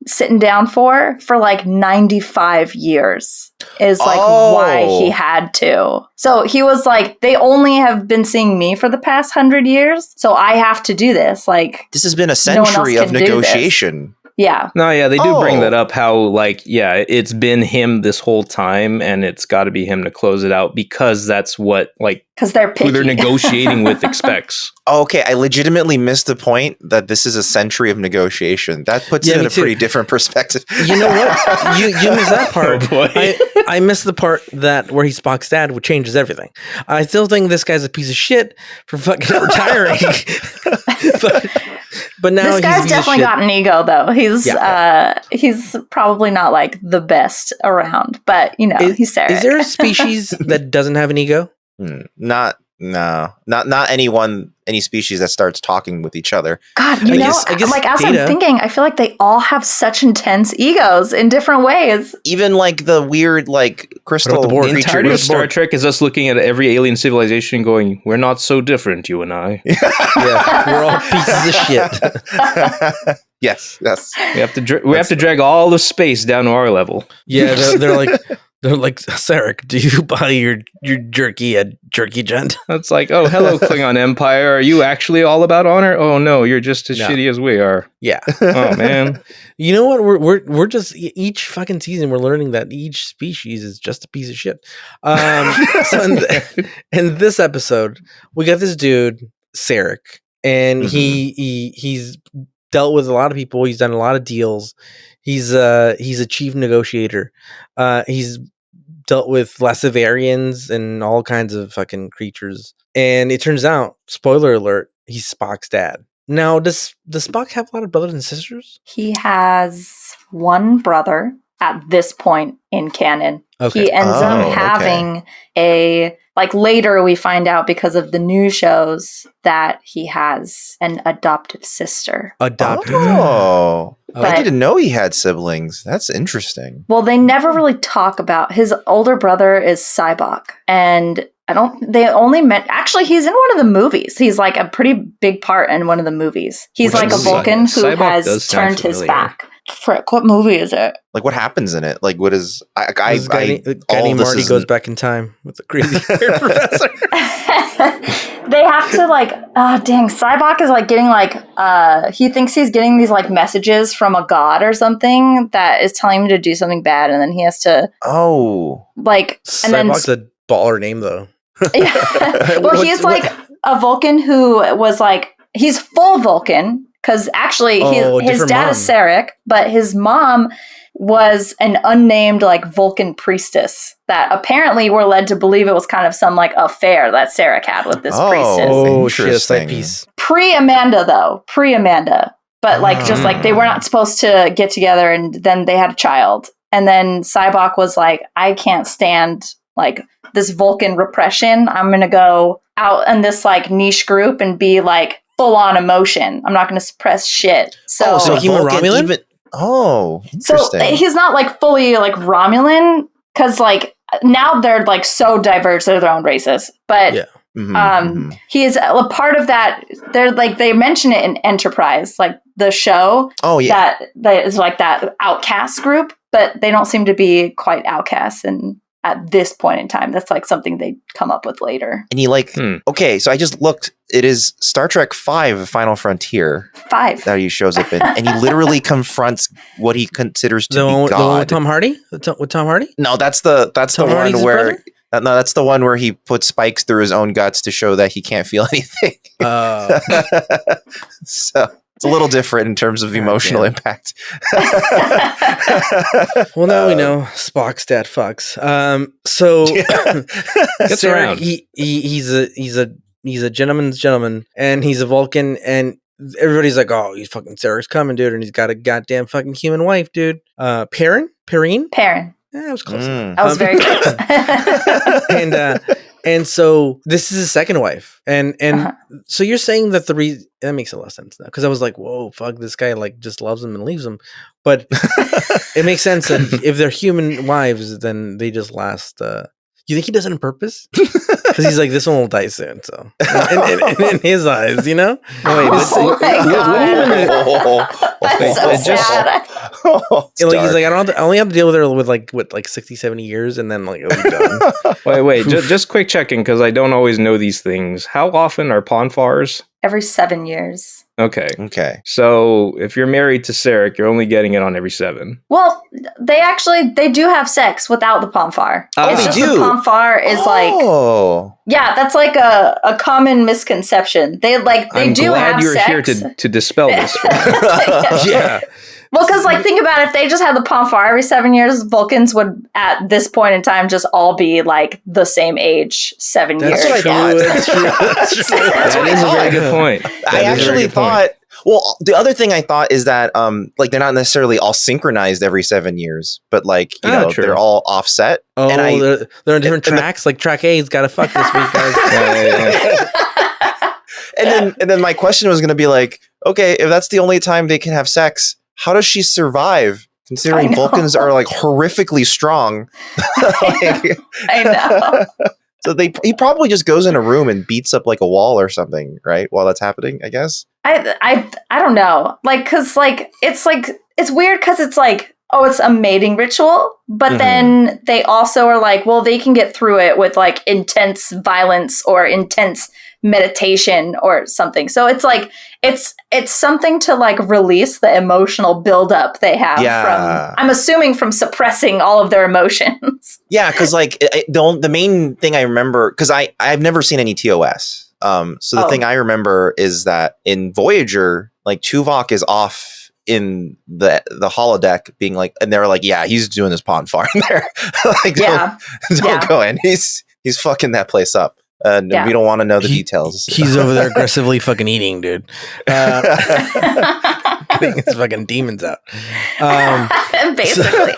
sitting down for like 95 years is like why he had to. So he was like, they only have been seeing me for the past 100 years, so I have to do this. Like, this has been a century of negotiation. Yeah. No, yeah, they do bring that up, how, like, yeah, it's been him this whole time, and it's got to be him to close it out, because that's what, like, because they're picky. Who they're negotiating with expects. Okay, I legitimately missed the point that this is a century of negotiation. That puts it in a pretty different perspective. You know what? You missed that part. Oh, boy. I missed the part that where he's Spock's dad, which changes everything. I still think this guy's a piece of shit for fucking retiring. but now this guy's definitely got an ego, though. He's probably not like the best around, but you know, he's Sarek. Is there a species that doesn't have an ego? Not any species that starts talking with each other. God, I guess like as I'm thinking, I feel like they all have such intense egos in different ways. Even like the weird like crystal the entirety of Star Trek is us looking at every alien civilization going, we're not so different, you and I. Yeah, we're all pieces of shit. Yes. We have to drag all the space down to our level. Yeah, they're like, Sarek, do you buy your jerky at Jerky Gent? It's like, oh, hello, Klingon Empire. Are you actually all about honor? Oh, no, you're just as shitty as we are. Yeah. Oh, man. You know what? We're just, each fucking season, we're learning that each species is just a piece of shit. So in this episode, we got this dude, Sarek, and he's dealt with a lot of people. He's done a lot of deals. He's a chief negotiator. He's dealt with Lasivarians and all kinds of fucking creatures. And it turns out, spoiler alert, he's Spock's dad. Now, does Spock have a lot of brothers and sisters? He has one brother at this point in canon. Okay. He ends up having later we find out because of the new shows that he has an adoptive sister. Oh. I didn't know he had siblings. That's interesting. Well, they never really talk about his older brother is Sybok, and actually he's in one of the movies. He's like a pretty big part in one of the movies. He's like a Vulcan who has turned his back. Frick, what movie is it? Like, what happens in it? Like, what is... Guy named Marty goes back in time with the crazy hair professor. They have to Sybok is like getting he thinks he's getting these like messages from a god or something that is telling him to do something bad, and then he has to Sybok's a baller name though. Well, he's like a Vulcan who was like, he's full Vulcan because actually his dad is Sarek, but his mom was an unnamed like Vulcan priestess that apparently we're led to believe it was kind of some like affair that Sarek had with this priestess. Oh, shit, side piece. Pre-Amanda. But just like they were not supposed to get together, and then they had a child. And then Sybok was like, I can't stand like this Vulcan repression. I'm going to go out in this like niche group and be like full on emotion. I'm not going to suppress shit. So he was Romulan? Interesting. So he's not like fully like Romulan because like now they're like so diverse, they're their own races. But he is a part of that. They're like, they mention it in Enterprise, like the show. Oh yeah, that is like that outcast group, but they don't seem to be quite outcasts and. At this point in time, that's like something they come up with later. And he okay, so I just looked. It is Star Trek V: Final Frontier. 5 that he shows up in, and he literally confronts what he considers to be God. The one with Tom Hardy? With Tom Hardy? No, that's the one where. Brother? No, that's the one where he puts spikes through his own guts to show that he can't feel anything. So. It's a little different in terms of emotional impact. Well, now we know Spock's dad fucks. So Sarek, he's a gentleman's gentleman, and he's a Vulcan, and everybody's like, "Oh, he's fucking Sarek's coming, dude," and he's got a goddamn fucking human wife, dude. Perrin. Yeah, I was close. I was very close. And so this is his second wife, and so you're saying that that makes a lot of sense now, because I was like, whoa, fuck, this guy like just loves him and leaves him, but it makes sense that if they're human wives, then they just last. You think he does it on purpose? because he's like, this one will die soon. So in his eyes, you know. Wait, Oh my God. That's so sad. He's like, I only have to deal with her with like 60, 70 years, and then like it'll be done. Wait, just quick checking because I don't always know these things. How often are Ponfars? Every 7 years. Okay. So if you're married to Sarek, you're only getting it on every 7. Well, they do have sex without the Pomfar. Oh, It's they just do? the Pomfar is like, yeah, that's like a common misconception. They I'm do glad have you're sex. here to dispel this. For me. Yeah. Well, because like think about it, if they just had the Pomfar every 7 years, Vulcans would at this point in time just all be like the same age, 7 years. That's what I thought. That's true. That's true. That is a very good point. I actually thought. Well, the other thing I thought is that like they're not necessarily all synchronized every 7 years, but like True. they're all offset. Oh, and they're on different tracks. Like track A's got to fuck this week, guys. and then my question was going to be like, okay, if that's the only time they can have sex, how does she survive? Considering Vulcans are like horrifically strong. I know. So he probably just goes in a room and beats up like a wall or something, right? While that's happening, I guess. I don't know. Like, cause it's weird because it's like, oh, it's a mating ritual, but then they also are like, well, they can get through it with like intense violence or intense meditation or something. So it's like it's something to like release the emotional buildup they have from, I'm assuming, from suppressing all of their emotions. Yeah, because like the main thing I remember, because I've never seen any TOS. So the thing I remember is that in Voyager, like Tuvok is off in the holodeck being like, and they're like, yeah, he's doing this Ponfar in there. Like, don't go in. He's fucking that place up. We don't want to know the details. He's over there aggressively fucking eating, dude. Getting his fucking demons out. Basically.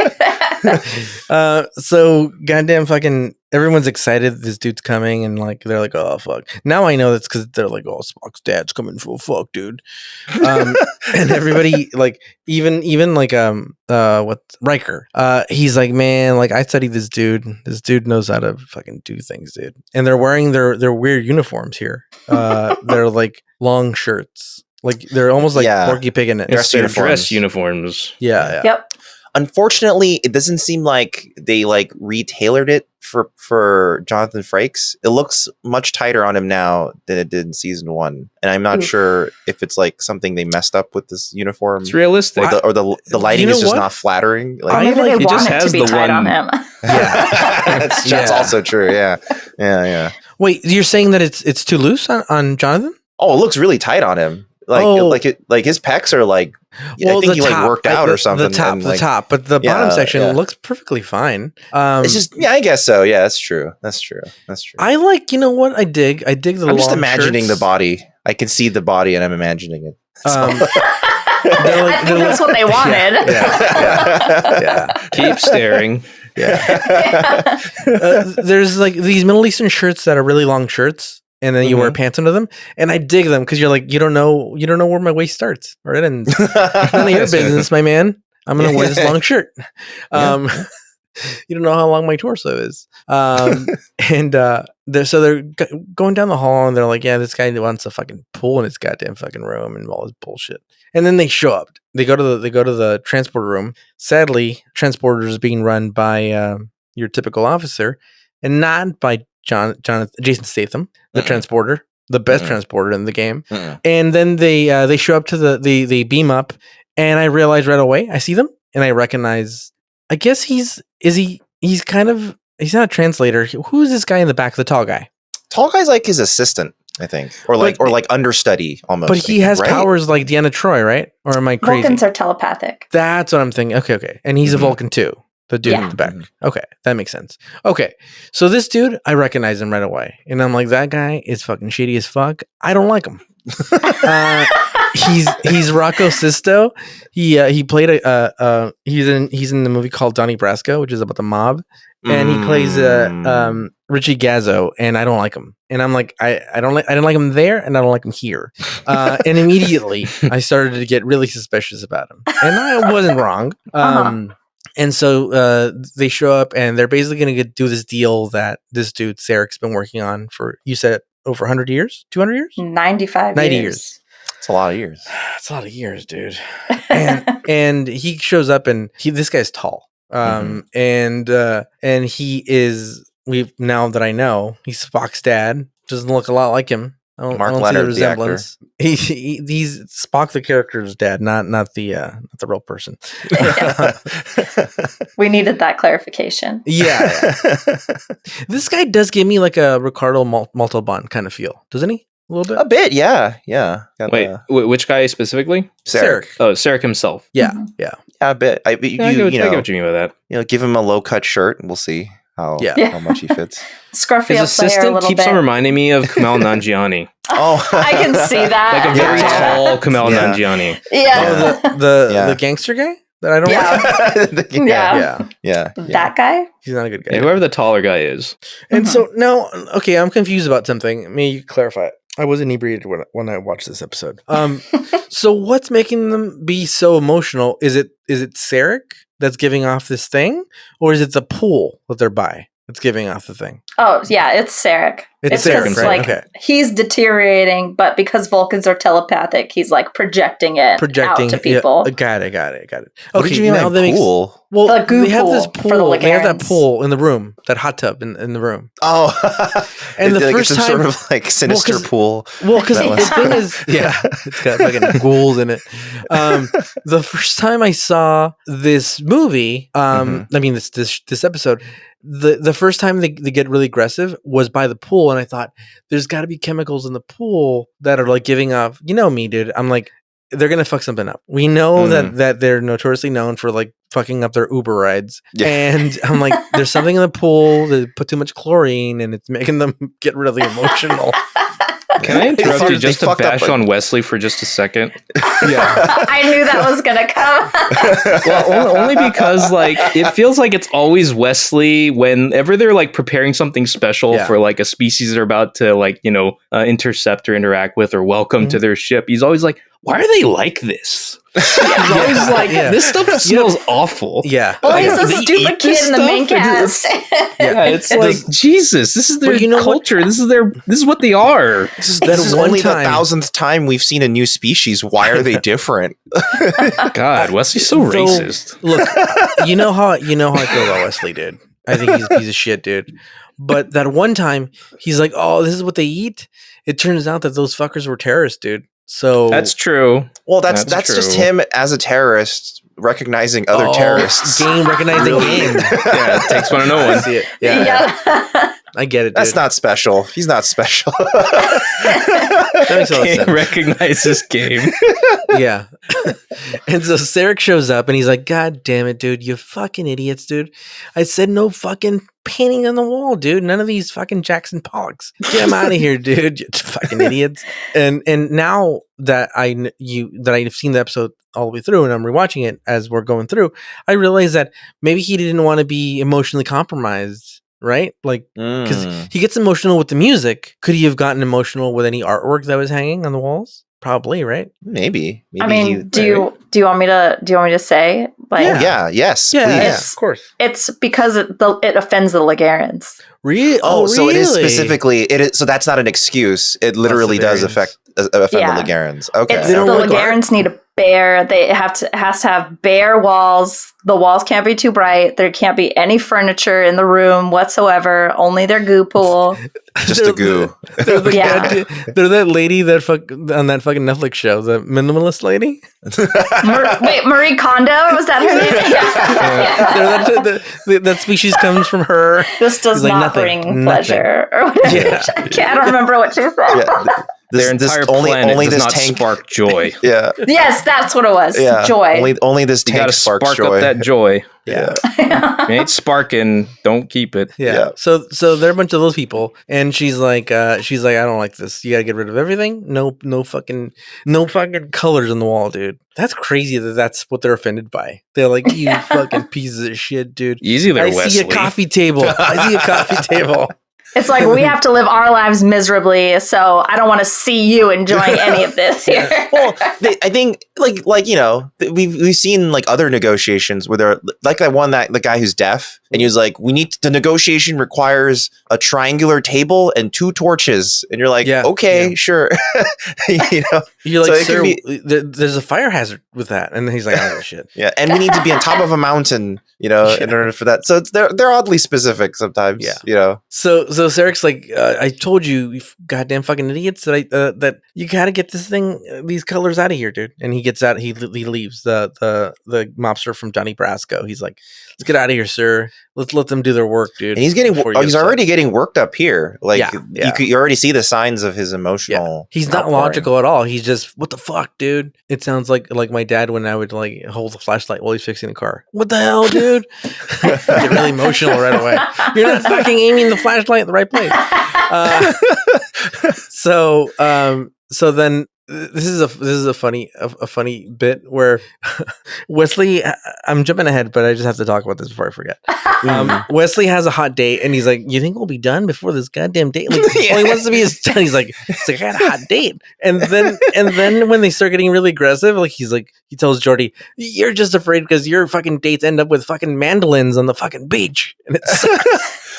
So goddamn fucking everyone's excited this dude's coming, and like they're like, oh fuck. Now I know that's because they're like, oh, Spock's dad's coming for a fuck, dude. And everybody like even like what Riker, he's like, man, like I studied this dude. This dude knows how to fucking do things, dude. And they're wearing their weird uniforms here. They're like long shirts. Like they're almost like Porky Pig in it. Dress uniforms. Yeah. Yep. Unfortunately, it doesn't seem like they like retailored it for Jonathan Frakes. It looks much tighter on him now than it did in season 1, and I'm not sure if it's like something they messed up with this uniform. It's realistic, or the lighting is just not flattering. Like, maybe they it want just it to has be the tight one- on him. that's also true. Yeah. Wait, you're saying that it's too loose on Jonathan? Oh, it looks really tight on him. Like his pecs are like. I think he like worked out or something. The top, but the bottom section looks perfectly fine. It's just I guess so. Yeah, that's true. I like, you know what? I dig the. I'm just imagining the body. I can see the body, and I'm imagining it. I think that's what they wanted. Yeah. Keep staring. Yeah. There's like these Middle Eastern shirts that are really long shirts, and then you wear pants under them, and I dig them because you're like, you don't know where my waist starts or it ends. None of your business, my man. I'm gonna wear this long shirt. You don't know how long my torso is. And they're going down the hall, and they're like, yeah, this guy wants a fucking pool in his goddamn fucking room and all this bullshit. And then they show up. They go to the transporter room. Sadly, transporter is being run by your typical officer, and not by Jason Statham, the transporter, the best transporter in the game. And then they show up to they beam up, and I realize right away, I see them, and I recognize. I guess he's not a translator. Who's this guy in the back? The tall guy. Tall guy's like his assistant, I think, or like understudy almost. But he has powers like Deanna Troi, right? Or am I crazy? Vulcans are telepathic. That's what I'm thinking. Okay, and he's a Vulcan too. The dude in the back. Okay, that makes sense. Okay, so this dude, I recognize him right away, and I'm like, that guy is fucking shady as fuck. I don't like him. He's Rocco Sisto. He played he's in the movie called Donnie Brasco, which is about the mob, and he plays Richie Gazzo, and I don't like him. And I'm like, I didn't like him there, and I don't like him here. And immediately I started to get really suspicious about him, and I wasn't wrong. And so they show up, and they're basically going to do this deal that this dude Sarek's been working on for, you said, over 100 years, 200 years, 95 90 years. years. It's a lot of years. It's a lot of years, dude. And he shows up, and this guy's tall. And he is, now that I know, he's Spock's dad. Doesn't look a lot like him. Mark Leonard, the actor. He's Spock, the character's dad, not the real person. We needed that clarification. Yeah. This guy does give me like a Ricardo Montalban kind of feel, doesn't he? A little bit. A bit, yeah. Got Wait, which guy specifically? Sarek. Oh, Sarek himself. Yeah, Mhm. yeah. Yeah, a bit. I get what you mean by that. give him a low cut shirt, and we'll see how much he fits. Scruffy His up there a assistant little keeps bit. on reminding me of Kamal Nanjiani, Oh, I can see that. like a very Yeah. tall Kamal Yeah. Nanjiani. Yeah. Oh, the gangster guy that I don't like. Yeah. Yeah, That guy? he's not a good guy. Yeah, whoever the taller guy is. And so now, okay, I'm confused about something. May you clarify it? I was inebriated when I watched this episode. So what's making them be so emotional? Is it Sarek that's giving off this thing, or is it the pool that they're by that's giving off the thing? Oh, yeah, it's Sarek. It's Sarek, Sarek, right? like, Okay. he's deteriorating, but because Vulcans are telepathic, he's like projecting out to people. Yeah, got it. What did you mean now by that makes- pool? Well, The goo they have this pool for the pool. They have that Lagarans. pool in the room, that hot tub in the room. Oh, And the first it's some time- sort of like sinister 'cause- pool. Well, because That the was- thing is, it's got fucking ghouls in it. The first time I saw this movie, I mean this episode, the first time they get really aggressive was by the pool, and I thought there's got to be chemicals in the pool that are like giving off. You know me, dude. I'm like, they're gonna fuck something up. We know that they're notoriously known for like fucking up their Uber rides, and I'm like, there's something in the pool that put too much chlorine, and it's making them get really emotional. Can I interrupt fucked- you just they to fucked up, bash like- on Wesley for just a second? I knew that was going to come. Well, only because like it feels like it's always Wesley whenever they're like preparing something special for like a species they're about to like intercept or interact with or welcome to their ship. He's always like, "Why are they like this?" He's always like, "This stuff smells awful." Yeah. Well, he's a They stupid eat this kid in the main stuff and cast. Yeah, it's like Jesus. This is their But you know what? culture. This is what they are. This That is one only time- the 1,000th time we've seen a new species. Why are they different? God, Wesley's so Though- racist. Look, you know how I feel about Wesley, dude. I think he's a piece of shit, dude. But that one time, he's like, "Oh, this is what they eat." It turns out that those fuckers were terrorists, dude. So That's true. Well, that's That's just true. him as a terrorist recognizing other terrorists. Game recognizing game. Yeah, it takes one to know I one. see it. Yeah, I get it. Dude. That's not special. He's not special. That makes a lot of Can't sense. recognize this game. Yeah. And so Sarek shows up and he's like, "God damn it, dude, you fucking idiots, dude. I said no fucking painting on the wall, dude. None of these fucking Jackson Pollocks. Get them out of here, dude. You fucking idiots." And now that I've seen the episode all the way through and I'm rewatching it as we're going through, I realize that maybe he didn't want to be emotionally compromised, right? Like, because he gets emotional with the music. Could he have gotten emotional with any artwork that was hanging on the walls? Probably, right? Maybe. I mean, do you want me to say? Like, Yes. Yeah, please. yeah, of course. it's because it offends the Lagarans. Really? Oh, so it is really? specifically it is. So that's not an excuse. It literally does affect Yeah. the Lagarans. Okay. It's, They the don't like Lagarans need a bare. They has to have bare walls. The walls can't be too bright. There can't be any furniture in the room whatsoever. Only their goo pool. Just a goo. They're, Yeah. they're that lady that on that fucking Netflix show, the minimalist lady. Wait, Marie Kondo, was that her name? They're that species comes from her. This does He's like, not "Nothing, bring nothing." pleasure or whatever. Yeah. I don't remember what she said. Yeah. Their entire planet only does this not tank. spark joy. Yeah. Yes, that's what it was. Yeah. Joy. Only this You tank gotta sparks spark joy. up that joy. Yeah. If it ain't sparking, don't keep it. Yeah. Yeah. So they're a bunch of those people, and she's like, I don't like this. You gotta get rid of everything. No fucking colors on the wall, dude. That's crazy that's what they're offended by. They're like, "You fucking pieces of shit, dude. Easy there, I Wesley. see a coffee table. I see a coffee table." It's like we have to live our lives miserably, so I don't want to see you enjoying any of this here. Well, I think like we've seen like other negotiations where they're like the guy who's deaf, and he was like, the negotiation requires a triangular table and 2 torches, and you're like, okay, sure. You're like, so sir, there's a fire hazard with that, and he's like, oh shit. Yeah, and we need to be on top of a mountain, in order for that. So they're oddly specific sometimes. Yeah. So Sarek's like, I told you goddamn fucking idiots, that you gotta get these colors out of here, dude. And he gets out. He leaves the mobster from Donnie Brasco. He's like, let's get out of here, sir. Let's let them do their work, dude. And he's already getting worked up here. Like you already see the signs of his emotional. He's not logical at all. He's just, what the fuck, dude? It sounds like my dad when I would like hold the flashlight while he's fixing the car. What the hell, dude? Get really emotional right away. You're not fucking aiming the flashlight at the right place. So then this is a funny bit where Wesley. I'm jumping ahead, but I just have to talk about this before I forget. Wesley has a hot date, and he's like, "You think we'll be done before this goddamn date?" Like, well, he wants to be done. He's like, I got a hot date, and then when they start getting really aggressive, like he tells Jordy, "You're just afraid because your fucking dates end up with fucking mandolins on the fucking beach," and it's.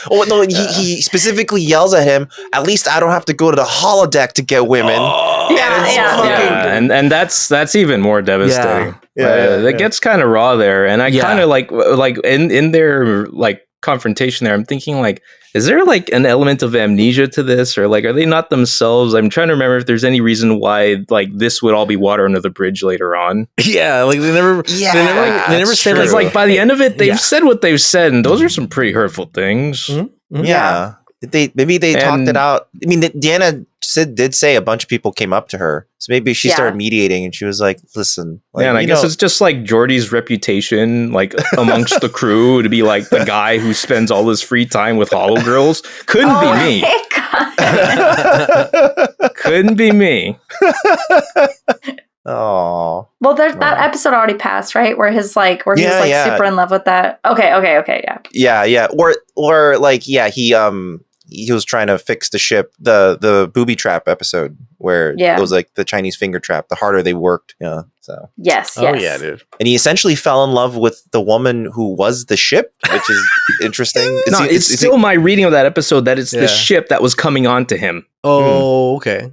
Oh no! He specifically yells at him. At least I don't have to go to the holodeck to get women. And that's even more devastating. It gets kind of raw there, and I kind of like in their like confrontation there. I'm thinking like, is there like an element of amnesia to this, or like are they not themselves? I'm trying to remember if there's any reason why like this would all be water under the bridge later on. Yeah, like they never said like by the end of it they've said what they've said, and those are some pretty hurtful things. Mm-hmm. Yeah. Maybe they talked it out. I mean, Deanna did say a bunch of people came up to her, so maybe she started mediating, and she was like, "Listen, like, and I guess it's just like Geordi's reputation, like amongst the crew, to be like the guy who spends all his free time with Hollow Girls. Couldn't be me. Couldn't be me." Oh, well, that episode already passed, right? Where he was like super in love with that. Okay, yeah. Or like, he was trying to fix the ship, the booby trap episode where it was like the Chinese finger trap. The harder they worked, so yes. Oh yeah, dude. And he essentially fell in love with the woman who was the ship, which is interesting. It's still my reading of that episode that it's the ship that was coming on to him. Oh, okay.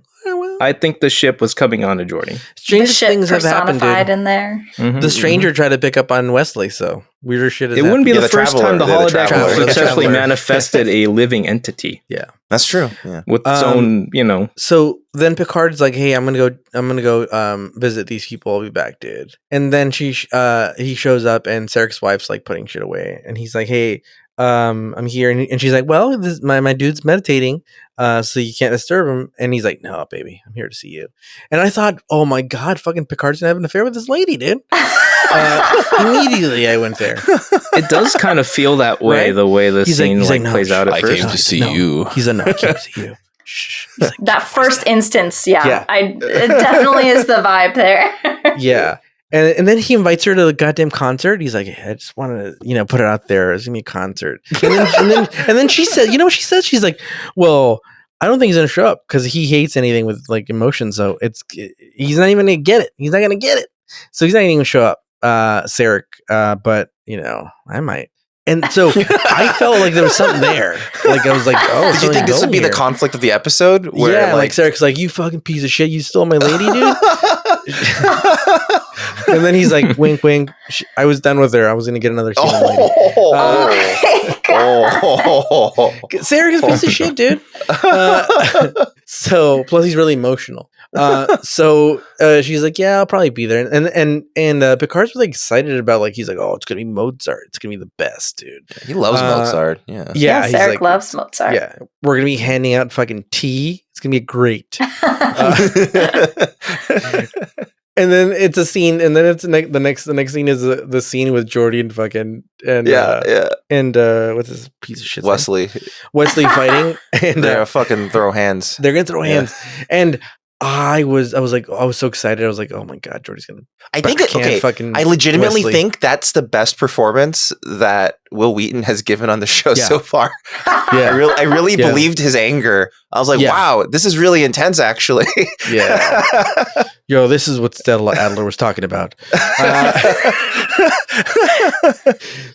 I think the ship was coming on to Jordy. Strange things have happened, dude. In there. Mm-hmm, the stranger tried to pick up on Wesley, so weirder shit has happened. It wouldn't be the first time the holodeck successfully traveler. manifested a living entity. Yeah, that's true. Yeah, with its own, So then Picard's like, "Hey, I'm gonna go visit these people. I'll be back, dude." And then he shows up, and Sarek's wife's like putting shit away, and he's like, "Hey, I'm here," and she's like, "Well, my dude's meditating, so you can't disturb him." And he's like, "No, baby, I'm here to see you." And I thought, oh my god, fucking Picard's gonna have an affair with this lady, dude. Immediately I went there. It does kind of feel that way, right? The way the scene plays out at first. I came to see you. He's like, "No, I came to see you." Like, that first instance, it definitely is the vibe there. Yeah. And then he invites her to the goddamn concert. He's like, "I just want to, put it out there. It's gonna be a concert." And then she said, "You know what she said?" She's like, "Well, I don't think he's gonna show up because he hates anything with like emotion. So he's not even gonna get it. He's not gonna get it. So he's not even gonna show up, Sarek. But I might." And so I felt like there was something there. Like I was like, "Oh, did you think this would be the conflict of the episode?" Where, like Sarek's like, "You fucking piece of shit! You stole my lady, dude." And then he's like, "Wink, wink." I was done with her. I was gonna get another human lady. Sarek is a piece of shit, dude. So plus he's really emotional. So she's like, "Yeah, I'll probably be there." And Picard's really excited about like he's like, "Oh, it's gonna be Mozart. It's gonna be the best, dude." He loves Mozart. Yeah, Sarek loves Mozart. Yeah, we're gonna be handing out fucking tea. It's gonna be great. And then it's a scene, and then it's the next scene is the scene with Geordi and fucking and what's this piece of shit? Wesley fighting, and they're fucking throw hands. They're gonna throw hands, and I was so excited. I was like, oh my god, Jordy's gonna. I think fucking I legitimately Wesley. think that's the best performance that Will Wheaton has given on the show Yeah. so far. Yeah. I really Yeah. believed his anger. I was like, Yeah. wow, this is really intense, actually. Yeah. Yo, this is what Stella Adler was talking about.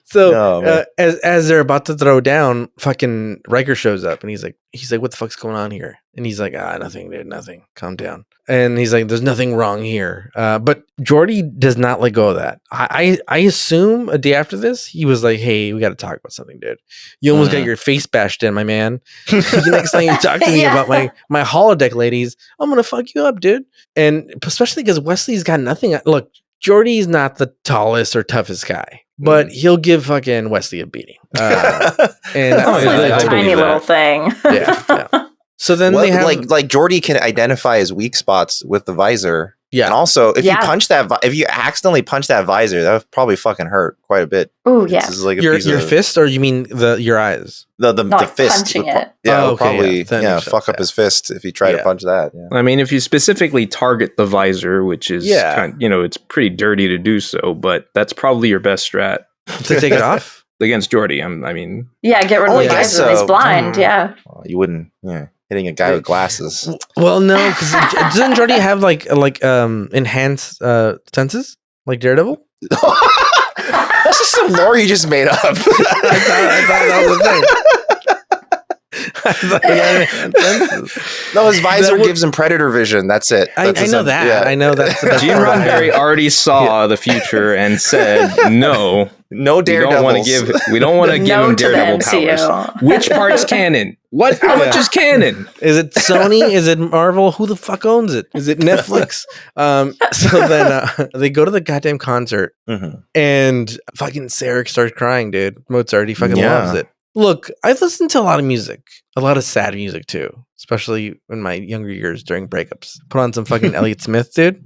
So No, man. as they're about to throw down, fucking Riker shows up and he's like, what the fuck's going on here? And he's like, nothing, dude, nothing. Calm down. And he's like, there's nothing wrong here. But Geordi does not let go of that. I assume a day after this, he was like, hey, we got to talk about something, dude. You almost got your face bashed in, my man. Next time you talk to me about my holodeck ladies, I'm gonna fuck you up, dude. And especially because Wesley's got nothing. Look, Geordi's not the tallest or toughest guy, but he'll give fucking Wesley a beating. And Wesley's a tiny little thing. Yeah. So then they have like Geordi can identify his weak spots with the visor. Yeah. And also, if you accidentally punch that visor, that would probably fucking hurt quite a bit. Oh yeah. Like your fist, or you mean your eyes? The fist. Punching it. Yeah, okay, probably fuck up his fist if you try to punch that. Yeah. I mean, if you specifically target the visor, which is it's pretty dirty to do so, but that's probably your best strat to take it off against Geordi. Get rid of the visor. He's blind. Yeah. Well, you wouldn't. Yeah. Hitting a guy with glasses. Well, no, because doesn't Geordi have like enhanced senses like Daredevil? That's just some lore you just made up. I thought that was the thing. No, his visor gives him predator vision. That's it. I know that. Yeah. I know that's the best Gene Roddenberry already saw the future and said, no Daredevils. We don't want to give him Daredevil powers. Which part's canon? How much is canon? Is it Sony? Is it Marvel? Who the fuck owns it? Is it Netflix? So then they go to the goddamn concert and fucking Sarek starts crying, dude. Mozart, he fucking loves it. Look, I've listened to a lot of music, a lot of sad music too, especially in my younger years during breakups. Put on some fucking Elliott Smith, dude.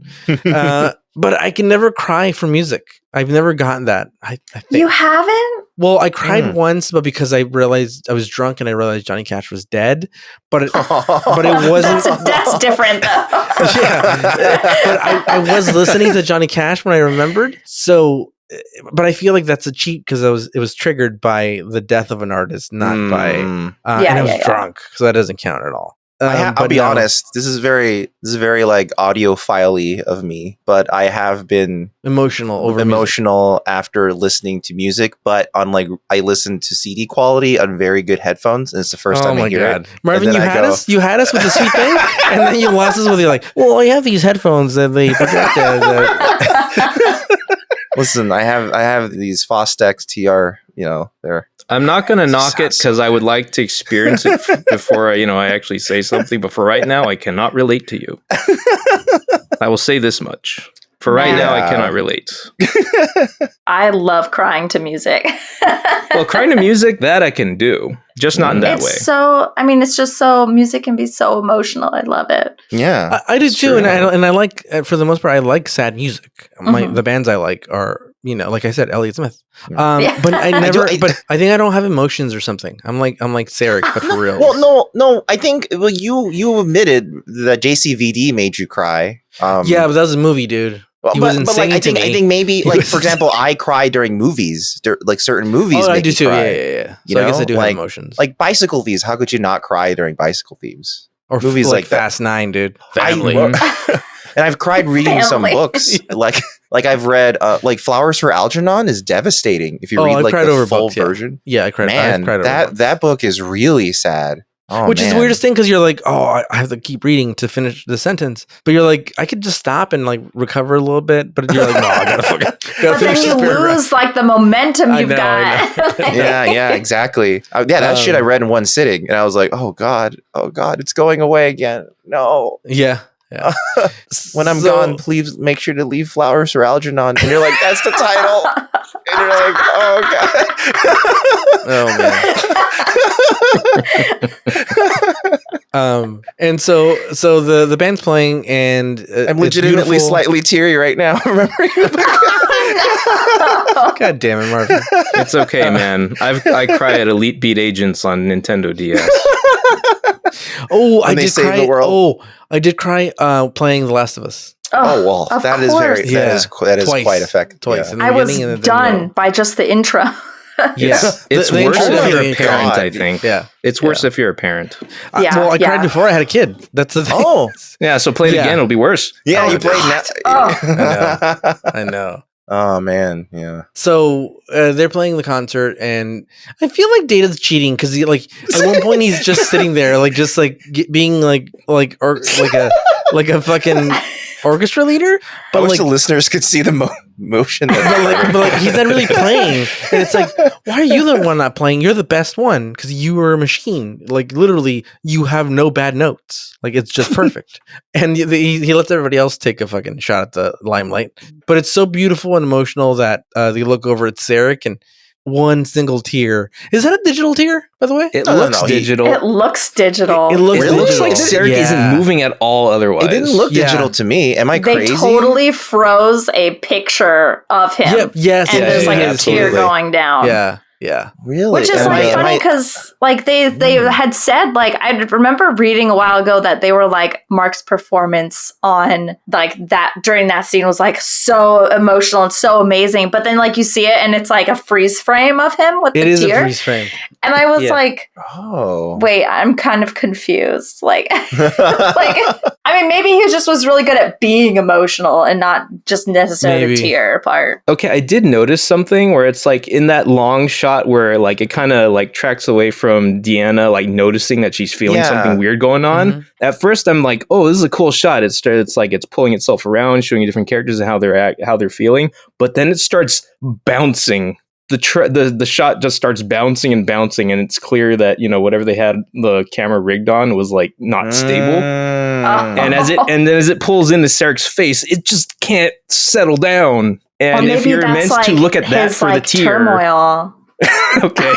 But I can never cry for music. I've never gotten that. I think. You haven't? Well, I cried once, but because I realized I was drunk and I realized Johnny Cash was dead. But it wasn't. That's different, though. But I was listening to Johnny Cash when I remembered. So, but I feel like that's a cheat because it was triggered by the death of an artist, not by. And I was drunk, so that doesn't count at all. I'll be honest. This is very like audiophile-y of me, but I have been emotional after listening to music. But on I listen to CD quality on very good headphones, and it's the first time I hear it. Marvin, you had us with the sweet thing, and then you lost us with well, I have these headphones that they Listen, I have these Fostex TR. They're. I'm not going to knock it because I would like to experience it before I actually say something. But for right now, I cannot relate to you. I will say this much. For right now, I cannot relate. I love crying to music. Well, crying to music, that I can do. Just not in that way. It's just so, music can be so emotional. I love it. Yeah. I do too. And I like, for the most part, I like sad music. The bands I like are, like I said, Elliott Smith. But I never, but I think I don't have emotions or something. I'm like Sarek, but for real. Well, no, I think, you admitted that JCVD made you cry. Yeah, but that was a movie, dude. He wasn't singing to me. I think maybe, for example, I cry during movies, like certain movies. Oh, I do too. Cry, yeah. So I guess I do have emotions. Like Bicycle Thieves. How could you not cry during Bicycle Thieves? Or movies like Fast 9, dude. Family. And I've cried reading some books. Like I've read, Flowers for Algernon is devastating. If you read the full version. Yeah, I cried. Man, that book is really sad. Oh, which is the weirdest thing because you're like, I have to keep reading to finish the sentence. But you're like, I could just stop and recover a little bit. But you're like, no, I gotta but then you lose the momentum you've got. Yeah, exactly. That shit I read in one sitting, and I was like, oh god, it's going away again. No. Yeah. When I'm gone, please make sure to leave Flowers for Algernon. And you're like, that's the title. And you're like, oh god. Oh man. And so the band's playing, and I'm legitimately slightly teary right now. Remembering the book. God damn it, Marvin. It's okay, man. I cry at Elite Beat Agents on Nintendo DS. I did cry. I did cry playing The Last of Us. Oh well, of that is course. that is Twice. quite effective. Twice. Yeah. In the I was beginning and then done by just the intro. Yes. It's The worse intro if you're a definitely parent, God. I think. Yeah. It's worse if you're a parent. Yeah, Well, I yeah. cried before I had a kid. That's the thing. Oh, Yeah, so play it Yeah. again, it'll be worse. yeah, Oh, you played God. now. I know. Oh man, yeah. So they're playing the concert, and I feel like Data's cheating because he like at one point he's just sitting there, like just like being like a fucking orchestra leader, I but wish like. the listeners could see the motion. But like he's not really playing, and it's like, why are you the one not playing? You're the best one because you are a machine. Like literally, you have no bad notes. Like it's just perfect. And he lets everybody else take a fucking shot at the limelight. But it's so beautiful and emotional that they look over at Sarek and one single tear. Is that a digital tear, by the way? It No, looks no, digital. It looks digital. It looks It looks like digital. Sarek isn't moving at all otherwise. It didn't look Yeah. digital to me. Am I They crazy? totally froze a picture of him. Yep. Yes. And there's like a absolutely. tear going down. Yeah. Yeah. Really? Which is Am like I- am funny I- because like they had said, like I remember reading a while ago that they were like Mark's performance on like that during that scene was like so emotional and so amazing, but then like you see it and it's like a freeze frame of him with It the is a tear, freeze frame. and I was Yeah. like, Oh. wait, I'm kind of confused. Like, like I mean, maybe he just was really good at being emotional and not just necessarily Maybe. the tear part. Okay, I did notice something where it's like in that long shot where like it kind of like tracks away from Deanna like noticing that she's feeling Yeah. something weird going on. Mhm. At first, I'm like, "Oh, this is a cool shot." It's like it's pulling itself around, showing you different characters and how they're feeling. But then it starts bouncing. The shot just starts bouncing and bouncing, and it's clear that whatever they had the camera rigged on was like not stable. Mm. And then as it pulls into Sarek's face, it just can't settle down. And Or if maybe you're that's meant to like look at that his, for like, the tear, turmoil. okay,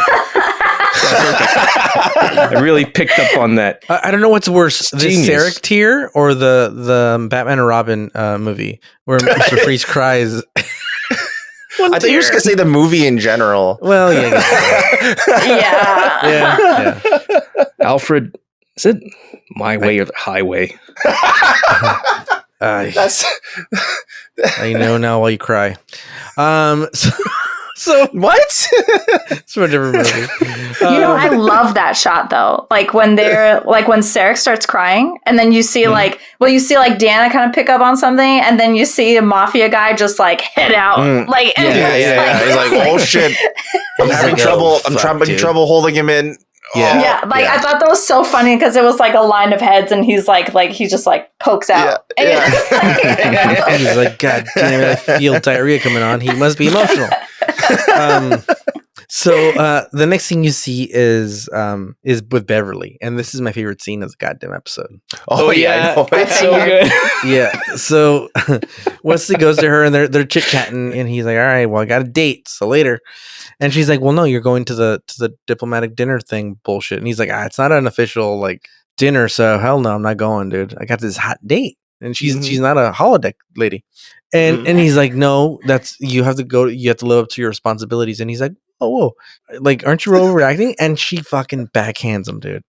I really picked up on that. I don't know what's worse, the Genius. Sarek tear or the Batman and Robin movie where Mr. Freeze cries. I thought you were just gonna say the movie in general. Well, yeah, Yeah. yeah. Alfred, is it my way or the highway? That's I know now why you cry. So what? it's from a different movie. I love that shot though. Like when Sarek starts crying, and then you see you see Deanna kind of pick up on something, and then you see a mafia guy just like head out. And Yeah. He's like, oh shit, I'm having like, trouble. oh, I'm fuck, having dude. trouble holding him in. Yeah. Yeah, I thought that was so funny because it was like a line of heads, and he's like he just like pokes out. Yeah. And He's like, God damn it, I feel diarrhea coming on. He must be emotional. So the next thing you see is with Beverly, and this is my favorite scene of the goddamn episode. Oh yeah, I know. it's so good. Yeah. So Wesley goes to her and they're chit chatting, and he's like, "All right, well, I got a date, so later." And she's like, "Well, no, you're going to the diplomatic dinner thing bullshit." And he's like, "It's not an official like dinner, so hell no, I'm not going, dude. I got this hot date." And she's not a holodeck lady. And he's like, "No, you have to go. You have to live up to your responsibilities." And he's like, "Oh, whoa, like, aren't you overreacting?" And she fucking backhands him, dude.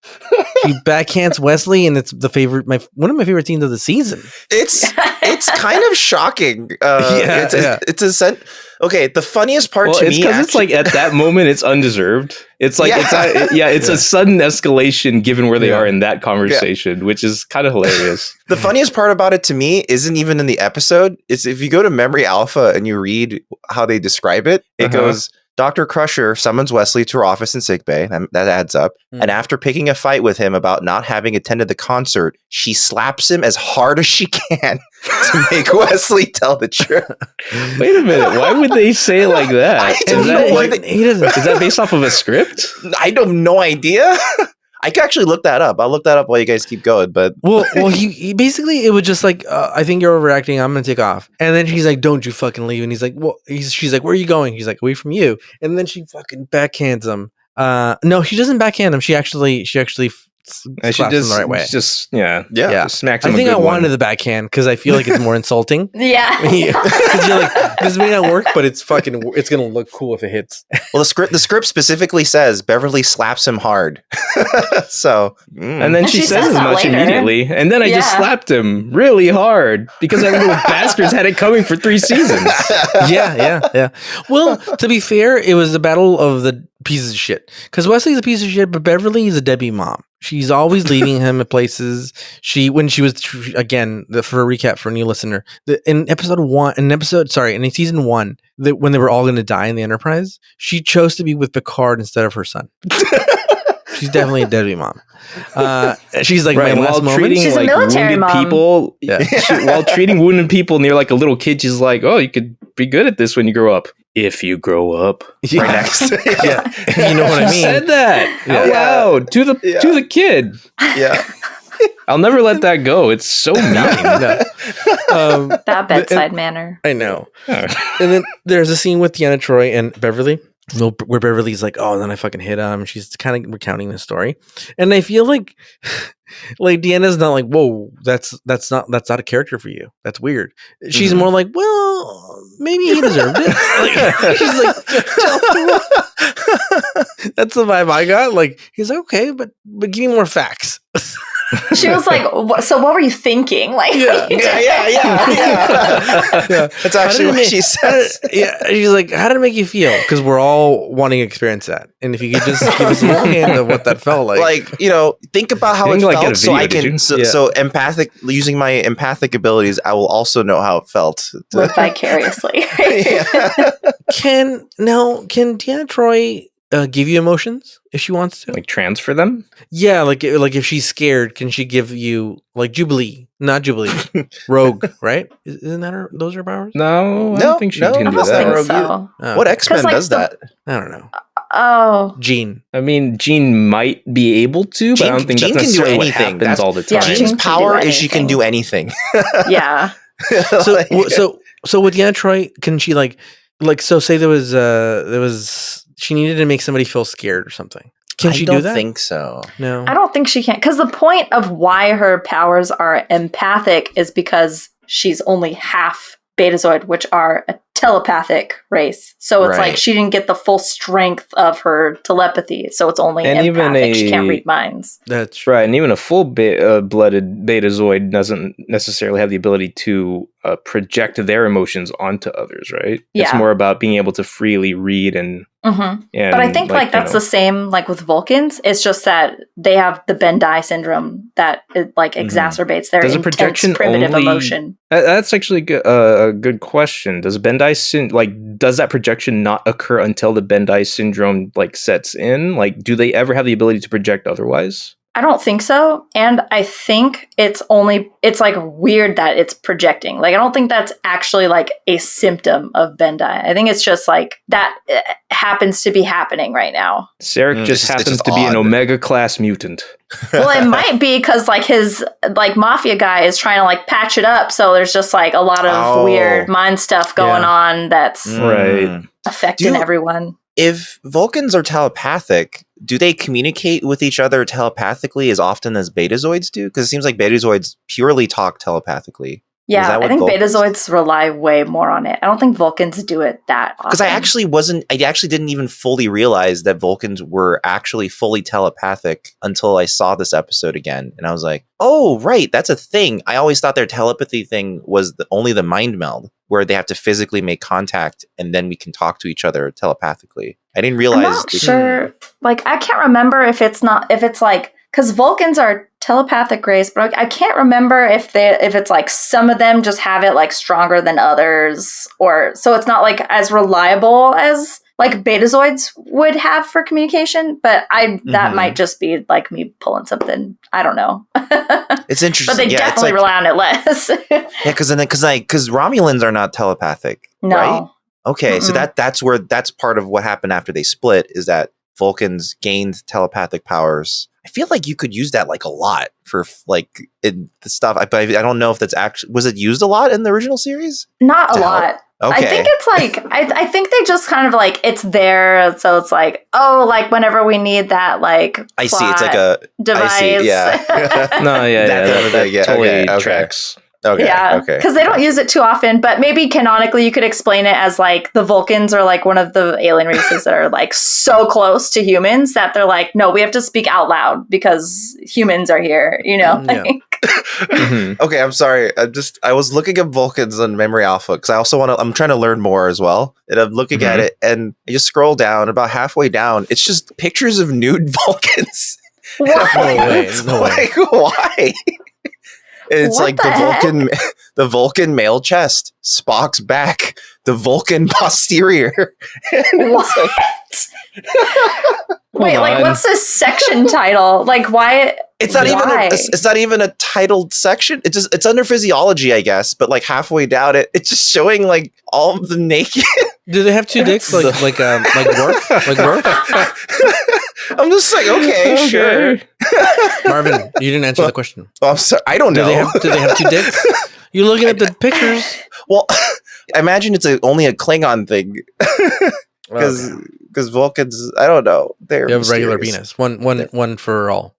She backhands Wesley, and it's one of my favorite scenes of the season. It's kind of shocking. It's a okay. The funniest part Well, to it's me, because it's like at that moment it's undeserved. It's like it's a sudden escalation given where they are in that conversation, which is kind of hilarious. the funniest part about it to me isn't even in the episode. It's if you go to Memory Alpha and you read how they describe it. It goes, Dr. Crusher summons Wesley to her office in sickbay. That adds up. And after picking a fight with him about not having attended the concert, she slaps him as hard as she can to make Wesley tell the truth. Wait a minute, why would they say it like that? I don't know why He doesn't. Is that based off of a script? I have no idea. I can actually look that up. I'll look that up while you guys keep going. But Well, he basically, it was just like, I think you're overreacting. I'm gonna take off. And then she's like, "Don't you fucking leave." And he's like, "Well," she's like, "Where are you going?" He's like, "Away from you." And then she fucking backhands him. No, she doesn't backhand him. She actually I should slaps him the right way. Yeah. just smacked him. I think a I good wanted one. the backhand because I feel like it's more insulting. Yeah. Because you're like, this may not work, but it's gonna look cool if it hits. Well, the script specifically says Beverly slaps him hard. So, And then And she she says says as that much later. immediately. And then I just Yeah. slapped him really hard because I little bastards had it coming for 3 seasons. Yeah. Well, to be fair, it was the battle of the pieces of shit. Because Wesley's a piece of shit, but Beverly is a Debbie mom. She's always leading him at places. When she was again, for a recap for a new listener, in season 1, when they were all going to die in the Enterprise, she chose to be with Picard instead of her son. She's definitely a Debbie mom. She's like Right, my last while moment. treating She's a like military wounded mom. people, Yeah. while treating wounded people near like a little kid, she's like, "Oh, you could be good at this when you grow up. If you grow up." Yeah. right next. Yeah, if you know what I She mean. said that out Yeah. loud to the kid. Yeah. I'll never let that go. It's so mean. No. That bedside manner. I know. Yeah. And then there's a scene with Deanna Troi and Beverly where Beverly's like, oh, and then I fucking hit him. She's kind of recounting the story. And I feel like Deanna's not like, whoa, that's not a character for you. That's weird. She's more like, well, maybe he deserved it. She's like, that's the vibe I got. Like, he's like, okay, but give me more facts. She was like, so what were you thinking? Like, Yeah. Yeah. That's actually what she says. Yeah, she's like, how did it make you feel? Because we're all wanting to experience that. And if you could just give us a little hint of what that felt like. Like, think about how You it didn't, like, get a felt, so I video, did can, you? so empathic, using my empathic abilities, I will also know how it felt. live vicariously. Yeah. Can Deanna Troi give you emotions if she wants to? Like transfer them. Yeah, like if she's scared, can she give you like Jubilee? Not Jubilee, Rogue, right? Isn't that those are powers? No, I don't think she no, can I do don't that. think Rogue so. Oh, What X-Men like, does that? I don't know. Oh, Gene. I mean, Jean might be able to, but I don't think Gene that's can do necessarily what anything. happens That's- all the Yeah, time. Gene Gene's can do power is she can anything. do anything. yeah. So Like- so with Deanna Troi, can she like so say there was she needed to make somebody feel scared or something. Can she I don't do that? think so. No. I don't think she can. Because the point of why her powers are empathic is because she's only half Betazoid, which are a telepathic race. So it's Right. like she didn't get the full strength of her telepathy. So it's only And even empathic. She can't a- read minds. That's true. Right, and even a full-blooded Betazoid doesn't necessarily have the ability to project their emotions onto others, right? It's Yeah. more about being able to freely read and Mm-hmm. and. But I think like that's you the same like with Vulcans. It's just that they have the Ben-Di syndrome that it, like exacerbates their Does a intense projection primitive only- emotion. That's actually a good question. Does does that projection not occur until the Ben-Di syndrome like sets in? Like, do they ever have the ability to project otherwise? I don't think so. And I think it's like weird that it's projecting. Like, I don't think that's actually like a symptom of Ben-Di. I think it's just like that happens to be happening right now. Sarek just it's happens just to be an odd. Omega class mutant. Well, it might be because like his like mafia guy is trying to like patch it up. So there's just like a lot of Oh. weird mind stuff going Yeah. on that's Right. affecting Do- everyone. If Vulcans are telepathic, do they communicate with each other telepathically as often as Betazoids do? Because it seems like Betazoids purely talk telepathically. Yeah, that I what think Vulcans- Betazoids rely way more on it. I don't think Vulcans do it that often. Because I actually didn't even fully realize that Vulcans were actually fully telepathic until I saw this episode again. And I was like, oh, right, that's a thing. I always thought their telepathy thing was only the mind meld, where they have to physically make contact and then we can talk to each other telepathically. I didn't realize. I'm not sure. Like, I can't remember if it's like, because Vulcans are telepathic race, but I can't remember if it's like some of them just have it like stronger than others, or so it's not like as reliable as like Betazoids would have for communication. But that might just be like me pulling something. I don't know. It's interesting. But they yeah, definitely it's like, rely on it less. yeah, because Romulans are not telepathic, No. right? Okay, so Mm-mm. that's part of what happened after they split, is that Vulcans gained telepathic powers. I feel like you could use that like a lot for like in the stuff. But I don't know if that's actually, was it used a lot in the original series? Not a To help? lot. Okay. I think it's like I think they just kind of like it's there, so it's like whenever we need that like I see. It's like a device. I see, yeah. No, that totally okay. tracks. Okay. Yeah, Okay. because they don't use it too often, but maybe canonically you could explain it as like the Vulcans are like one of the alien races that are like so close to humans that they're like, no, we have to speak out loud because humans are here, Yeah. Okay, I'm sorry. I was looking at Vulcans on Memory Alpha because I'm trying to learn more as well. And I'm looking at it and I just scroll down about halfway down. It's just pictures of nude Vulcans. What? No way. Like, why? It's What like the Vulcan male chest, Spock's back, the Vulcan posterior. What? Wait, Hold like on. what's this section title? Like why? It's not why? it's not even a titled section. It's under physiology, I guess. But like halfway down it's just showing like all of the naked. Do they have two dicks like Worf? Like Worf? I'm just like, okay, sure. Marvin, you didn't answer the question. Oh, I'm sorry. I don't know. Do they have two dicks? You're looking at the pictures. Well, I imagine it's only a Klingon thing because Vulcans, I don't know. They're you have a regular mysterious. penis. One for all.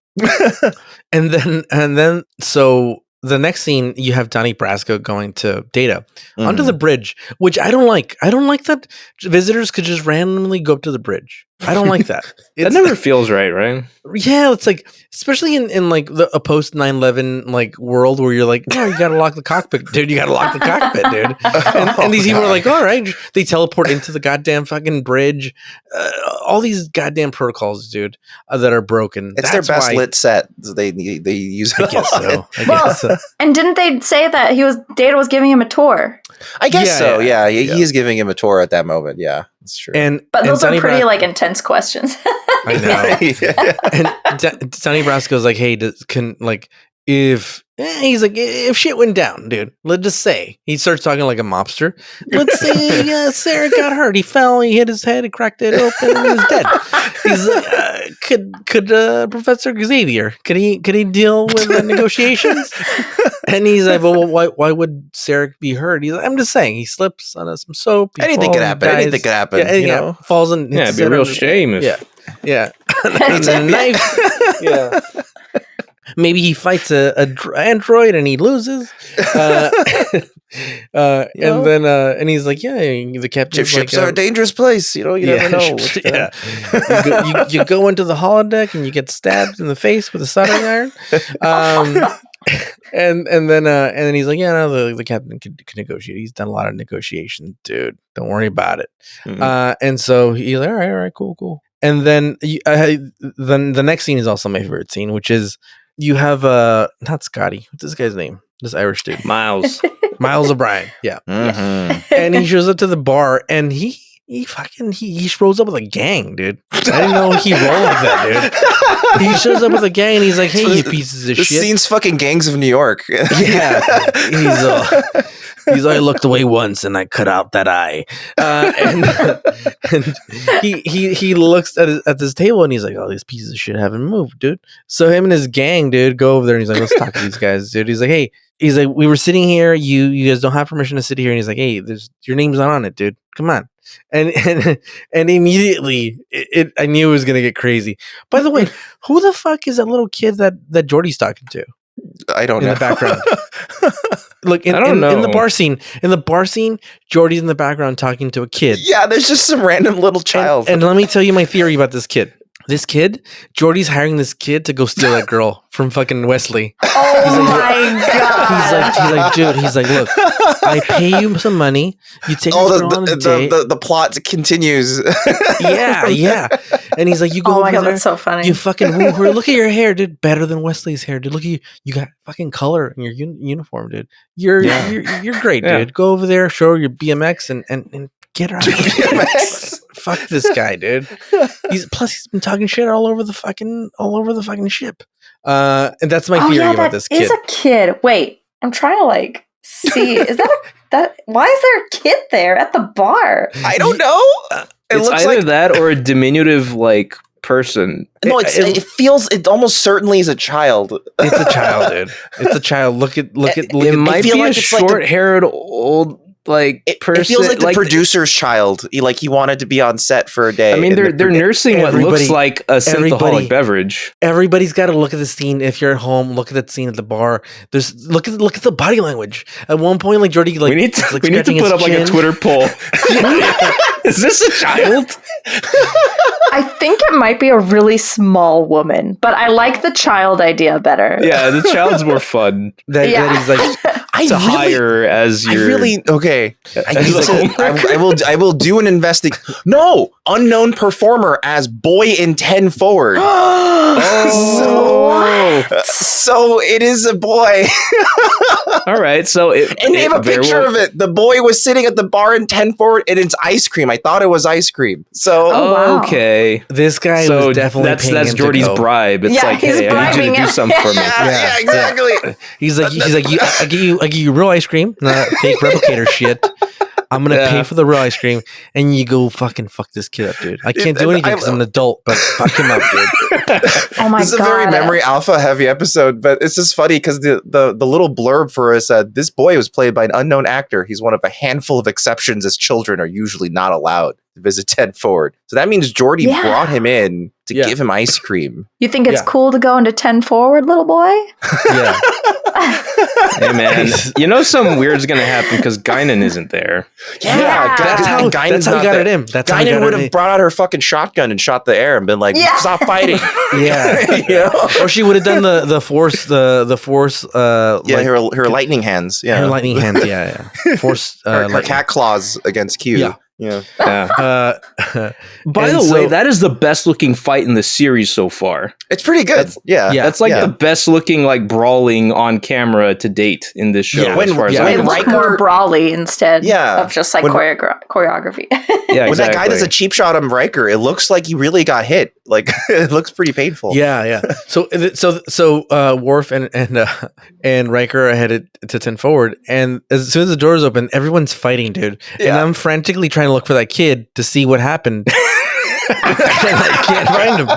and then so the next scene you have Donnie Brasco going to Data onto the bridge, which I don't like. I don't like that visitors could just randomly go up to the bridge. I don't like that. That never feels right? Yeah, it's like, especially in like a post 9/11 like world where you're like, no, you gotta lock the cockpit, dude. You gotta lock the cockpit, dude. And these people are like, all right, they teleport into the goddamn fucking bridge. All these goddamn protocols, dude, that are broken. It's their best lit set. So they use it. I guess so. Well, and didn't they say that Data was giving him a tour? I guess so. Yeah, yeah. he is giving him a tour at that moment. Yeah, that's true. But those Donnie are pretty like intense questions. I know. And Donnie Brasco's like, hey, he's like, if shit went down, dude, let's just say he starts talking like a mobster. Let's say Sarek got hurt. He fell, he hit his head, he cracked it open, and he was dead. He's like, could Professor Xavier could he deal with the negotiations? And he's like, well, why would Sarek be hurt? He's like, I'm just saying, he slips on some soap. Anything could happen. Dies. Anything could happen. Yeah, you know? Falls in. Yeah, it'd be a real shame if Yeah. And then a knife. Yeah. Maybe he fights a android and he loses. And then and he's like, yeah, the captain. Ships are a dangerous place. You never know. Yeah. You go into the holodeck and you get stabbed in the face with a soldering iron. And then he's like, yeah, no, the captain can negotiate. He's done a lot of negotiation, dude. Don't worry about it. Mhm. And so he's like, all right, cool. And then the next scene is also my favorite scene, which is you have not Scotty. What's this guy's name? This Irish dude, Miles O'Brien. Yeah. Mhm. And he shows up to the bar and he shows up with a gang, dude. I didn't know he rolled like that, dude. He shows up with a gang and he's like, hey, you pieces of This shit. scene's fucking Gangs of New York. Yeah. He's like, I looked away once and I cut out that eye. And he looks at this table and he's like, oh, these pieces of shit haven't moved, dude. So him and his gang, dude, go over there and he's like, let's talk to these guys, dude. He's like, hey, we were sitting here. You guys don't have permission to sit here. And he's like, hey, your name's not on it, dude. Come on. And immediately I knew it was gonna get crazy. By the way, who the fuck is that little kid that Jordy's talking to? I don't know. In the background. Look, I don't know. in the bar scene, Jordy's in the background talking to a kid. Yeah, there's just some random little child. And let me tell you my theory about this kid. This kid, Jordy's hiring this kid to go steal that girl from fucking Wesley. Oh my god! He's like, dude. He's like, look, I pay you some money. You take this girl on a date. The plot continues. Yeah. And he's like, you go Oh my over god, there. that's so funny. You fucking woo her. Look at your hair, dude. Better than Wesley's hair, dude. Look at you. You got fucking color in your uniform, dude. You're great, Yeah. dude. Go over there, show her your BMX, and get her out of here. Fuck this guy, dude. He's been talking shit all over the fucking ship. And that's my theory about this kid. Is a kid. Wait, I'm trying to like see. Is that why is there a kid there at the bar? I don't know. It it's looks either like that or a diminutive like person. no. It almost certainly is a child. It's a child, dude. It's a child. Look at. It might feel be like a it's like short-haired old like It person. feels like the producer's child. He wanted to be on set for a day. I mean, they're nursing what looks like a synthaholic beverage. Everybody's got to look at the scene. If you're at home, look at the scene at the bar. Look at the body language. At one point, like Jordy, like we need to put up chin. like a Twitter poll. Is this a child? I think it might be a really small woman, but I like the child idea better. Yeah, the child's more fun. That is like hire as your. Okay. I will do an investigation. No, unknown performer as boy in 10 forward. So it is a boy. All right, so and they have a picture of it. The boy was sitting at the bar in 10 forward, and it's ice cream. I thought it was ice cream. So wow. Okay, this guy was definitely that's Jordy's bribe. It's like, hey, I need you to do something for me. Yeah, exactly. Yeah. He's like, I give you real ice cream, not fake replicator shit. I'm gonna pay for the real ice cream, and you go fuck this kid up, dude. I can't do anything because I'm an adult, but fuck him up, dude. Oh my god! This is a very memory alpha heavy episode, but it's just funny because the little blurb for us said this boy was played by an unknown actor. He's one of a handful of exceptions, as children are usually not allowed to visit 10 forward. So that means Jordy brought him in to give him ice cream. You think it's cool to go into 10 forward, little boy? Yeah. Hey man, you know something weird's gonna happen because Guinan isn't there. Yeah. That's how he got at him. Guinan would have brought out her fucking shotgun and shot the air and been like, "Stop fighting!" Yeah, or she would have done the force. Her lightning hands. Yeah, her lightning hands. Yeah. Force. Her cat claws against Q. Yeah. By the way, that is the best looking fight in the series so far. It's pretty good. That's like the best looking like brawling on camera to date in this show. Yeah, as far as it looks more brawly instead of just like choreography. Yeah, when that guy does a cheap shot on Riker, it looks like he really got hit. Like it looks pretty painful. Yeah. So Worf and Riker are headed to 10 forward, and as soon as the doors open, everyone's fighting, dude. And I'm frantically trying to look for that kid to see what happened. I can't find him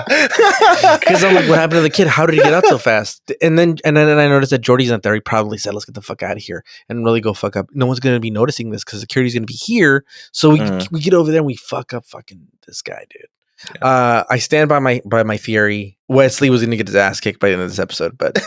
because I'm like, what happened to the kid? How did he get out so fast? And then I noticed that Jordy's not there. He probably said, "Let's get the fuck out of here and really go fuck up." No one's gonna be noticing this because security's gonna be here. So we get over there and we fuck up fucking this guy, dude. Yeah. I stand by my theory. Wesley was gonna get his ass kicked by the end of this episode, but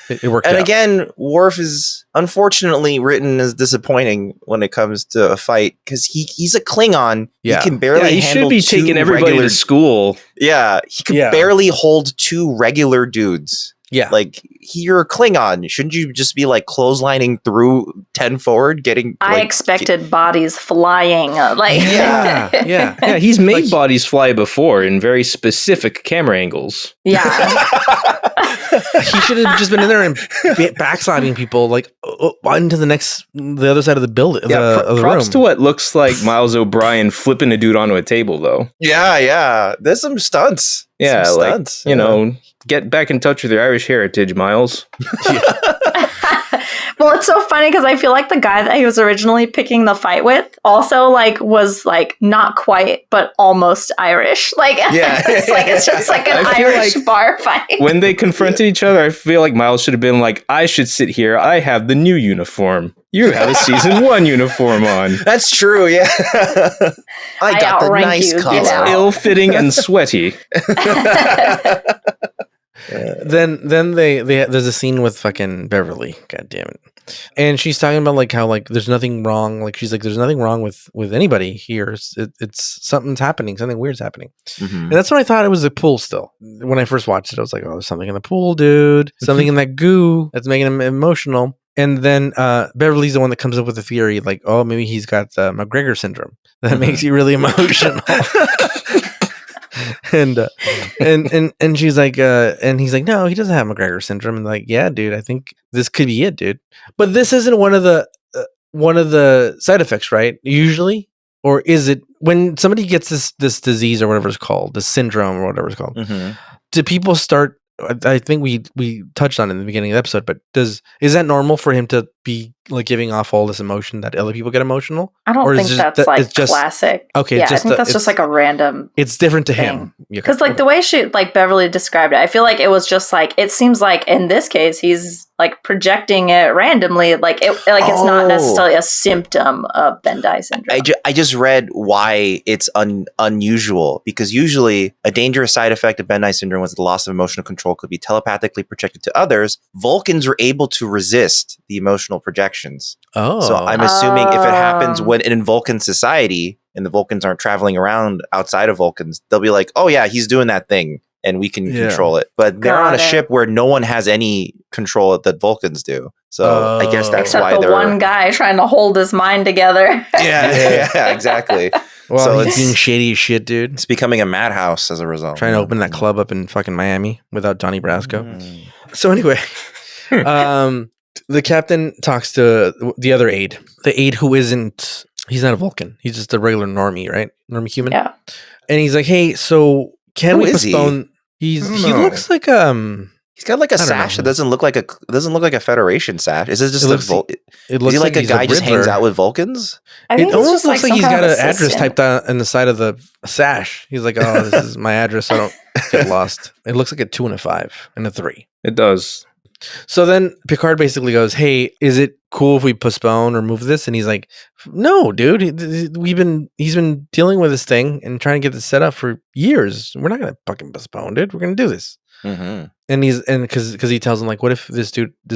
it worked out. And again, Worf is unfortunately written as disappointing when it comes to a fight because he's a Klingon. Yeah. He can barely he should be taking everybody to school. Yeah, he could barely hold two regular dudes. Yeah, like you're a Klingon. Shouldn't you just be like clotheslining through 10 forward, getting? I expected bodies flying. Yeah. He's made bodies fly before in very specific camera angles. Yeah. He should have just been in there and backsliding people like into the other side of the building. Props to what looks like Miles O'Brien flipping a dude onto a table, though. Yeah. There's some stunts. Yeah, some like stunts. You know, get back in touch with your Irish heritage, Miles. Well, it's so funny because I feel like the guy that he was originally picking the fight with also was not quite, but almost Irish. It's just like an Irish bar fight. When they confronted each other, I feel like Miles should have been like, "I should sit here. I have the new uniform. You have a season 1 uniform on." That's true. Yeah, I got the nice collar. It's ill-fitting and sweaty. Then there's a scene with fucking Beverly. God damn it. And she's talking about how there's nothing wrong. Like she's like, there's nothing wrong with anybody here. It's something's happening. Something weird's happening. Mm-hmm. And that's when I thought it was a pool still. When I first watched it, I was like, oh, there's something in the pool, dude. Something in that goo that's making him emotional. And then Beverly's the one that comes up with the theory like, oh, maybe he's got McGregor syndrome. That makes you really emotional. and she's like, and he's like, no, he doesn't have McGregor syndrome. And like, yeah, dude, I think this could be it, dude. But this isn't one of the side effects, right? Usually, or is it when somebody gets this disease or whatever it's called, this syndrome or whatever it's called? Mm-hmm. Do people start? I think we touched on it in the beginning of the episode, but is that normal for him to be like giving off all this emotion that other people get emotional? I don't Or think is that's just- like it's just- classic. Okay, Yeah, it's just I think that's just like a random. It's different to thing. him. Because like the way she like Beverly described it, I feel like it was just like it seems like in this case he's like projecting it randomly, like it's not necessarily a symptom of Bendai syndrome. I just read why it's unusual, because usually a dangerous side effect of Bendai syndrome was the loss of emotional control could be telepathically projected to others. Vulcans were able to resist the emotional projections. Oh, So I'm assuming if it happens when in Vulcan society and the Vulcans aren't traveling around outside of Vulcans, they'll be like, oh yeah, he's doing that thing and we can control it. But they're on a ship where no one has any control that Vulcans do. So I guess that's Except why the one guy trying to hold his mind together. Yeah, exactly. well, so he's being shady as shit, dude. It's becoming a madhouse as a result. Trying to open that club up in fucking Miami without Donnie Brasco. Mm. So anyway, the captain talks to the other aide. The aide who isn't, he's not a Vulcan. He's just a regular normie, right? Normie human. Yeah. And he's like, hey, so can we postpone? He looks like he's got like a sash that doesn't look like a Federation sash. Is it just It looks is he like a guy just hangs out with Vulcans? It almost looks like he's got an address typed out on the side of the sash. He's like, oh, this is my address, so I don't get lost. It looks like a 2 and a 5 and a 3. It does. So then Picard basically goes, hey, is it cool if we postpone or move this? And he's like, no, dude, he's been dealing with this thing and trying to get this set up for years. We're not going to fucking postpone, dude. We're going to do this. Mm-hmm. And because he tells him, like, what if this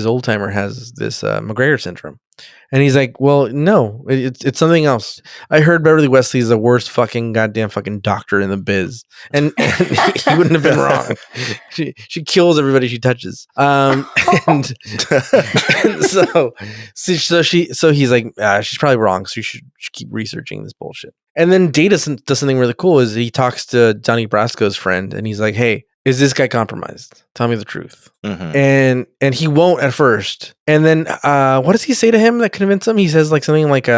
old timer has this McGregor syndrome? And he's like, well, no, it's something else. I heard Beverly Wesley is the worst fucking goddamn fucking doctor in the biz, and he wouldn't have been wrong. She kills everybody she touches. And so he's like, she's probably wrong. So you should keep researching this bullshit. And then Data does something really cool. Is he talks to Donnie Brasco's friend, and he's like, hey, is this guy compromised? Tell me the truth. Mm-hmm. And he won't at first. And then what does he say to him that convinces him? He says like something like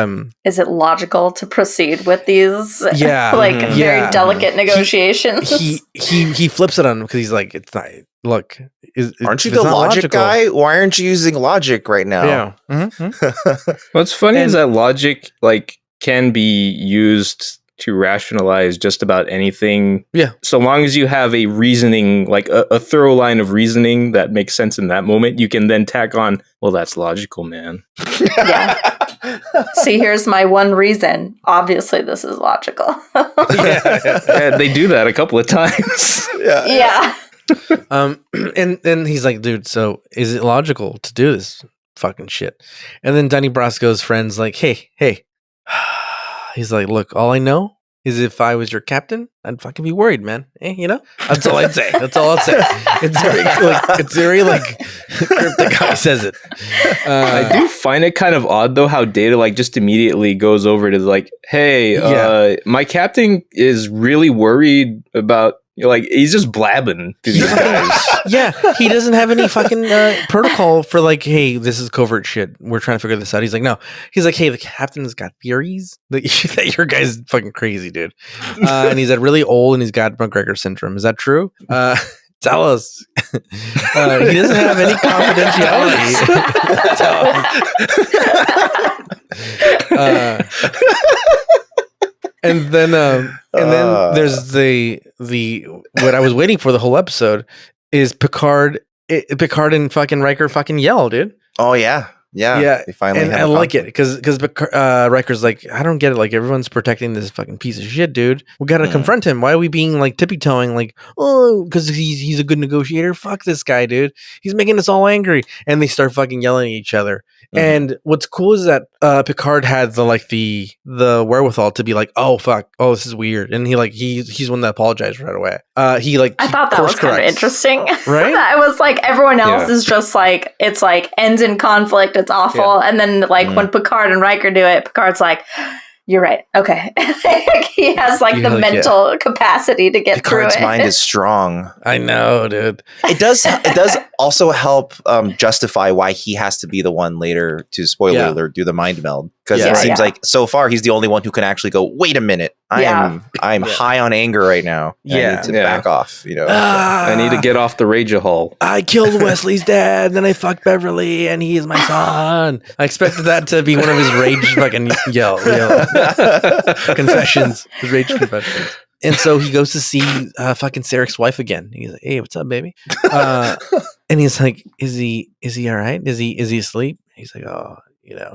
is it logical to proceed with these very delicate negotiations? He flips it on him because he's like, it's not, look, aren't you the logic guy? Why aren't you using logic right now? Yeah. Mm-hmm. What's funny is that logic like can be used to rationalize just about anything. Yeah. So long as you have a reasoning, like a thorough line of reasoning that makes sense in that moment, you can then tack on, well, that's logical, man. Yeah. See, here's my one reason. Obviously, this is logical. Yeah, they do that a couple of times. Yeah. And he's like, dude, so is it logical to do this fucking shit? And then Donnie Brasco's friend's like, hey. He's like, look, all I know is if I was your captain, I'd fucking be worried, man. You know? That's all I'd say. That's all I'd say. It's very cryptic how he says it. I do find it kind of odd though how Data like just immediately goes over to like, hey, my captain is really worried about, like, he's just blabbing to these guys. Yeah, he doesn't have any fucking protocol for like, hey, this is covert shit. We're trying to figure this out. He's like, no. He's like, hey, the captain's got theories that your guy's fucking crazy, dude. And he's really old and he's got McGregor syndrome. Is that true? Tell us. He doesn't have any confidentiality. Tell us. And then there's the what I was waiting for the whole episode is Picard and fucking Riker fucking yell, dude. Oh yeah. They finally and I like it because Riker's like, I don't get it. Like, everyone's protecting this fucking piece of shit, dude. We gotta confront him. Why are we being like tippy-toeing? Like, oh, because he's a good negotiator. Fuck this guy, dude. He's making us all angry. And they start fucking yelling at each other. And what's cool is that Picard had the wherewithal to be like, oh fuck, oh this is weird, and he's one that apologized right away. I thought that was kind of interesting, right? I was like, everyone else is just like, it's like ends in conflict, it's awful, and then like when Picard and Riker do it, Picard's like, you're right, okay. He has like the mental capacity to get through it. Picard's mind is strong. I know, dude. It does also help justify why he has to be the one later to, spoiler alert, do the mind meld. Because it seems like so far he's the only one who can actually go, wait a minute, I'm high on anger right now. I need to back off. I need to get off the Rage-a-Hall. I killed Wesley's dad, then I fucked Beverly, and he is my son. I expected that to be one of his rage fucking yell confessions. His rage confessions. And so he goes to see fucking Sarek's wife again. He's like, "Hey, what's up, baby?" And he's like, "Is he all right? Is he asleep?" He's like, "Oh,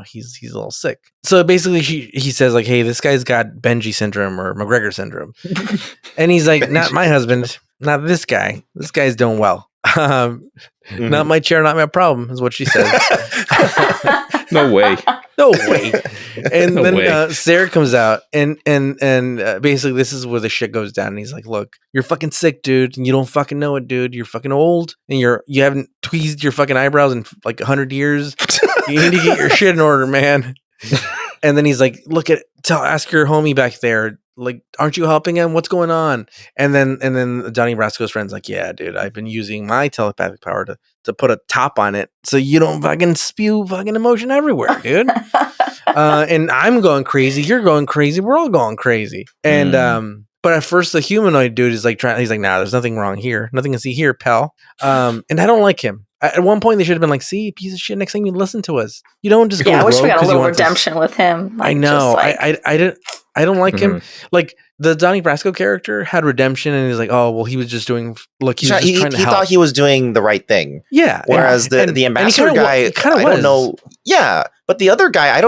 he's a little sick." So basically, he says like, "Hey, this guy's got Benji syndrome or McGregor syndrome," and he's like, "Not my husband, not this guy. This guy's doing well. Not my chair, not my problem," is what she says. No way. No way. And then Sarek comes out and basically this is where the shit goes down. And he's like, "Look, you're fucking sick, dude. And you don't fucking know it, dude. You're fucking old and you haven't tweezed your fucking eyebrows in like 100 years. You need to get your shit in order, man." And then he's like, ask your homie back there. Like, aren't you helping him? What's going on? And then Donnie Brasco's friend's like, "Yeah, dude, I've been using my telepathic power to put a top on it so you don't fucking spew fucking emotion everywhere, dude." And I'm going crazy. You're going crazy. We're all going crazy. And but at first the humanoid dude is like he's like, "Nah, there's nothing wrong here. Nothing to see here, pal." And I don't like him. At one point, they should have been like, "See, piece of shit. Next time you listen to us, you don't just go." I wish we got a little redemption with him. Like, I know. I don't like him. Like the Donnie Brasco character had redemption, and he's like, "Oh, well, he was just doing. Look, he was just trying to help." He thought he was doing the right thing. Yeah. Whereas the ambassador guy, I don't know. Yeah, but the other guy,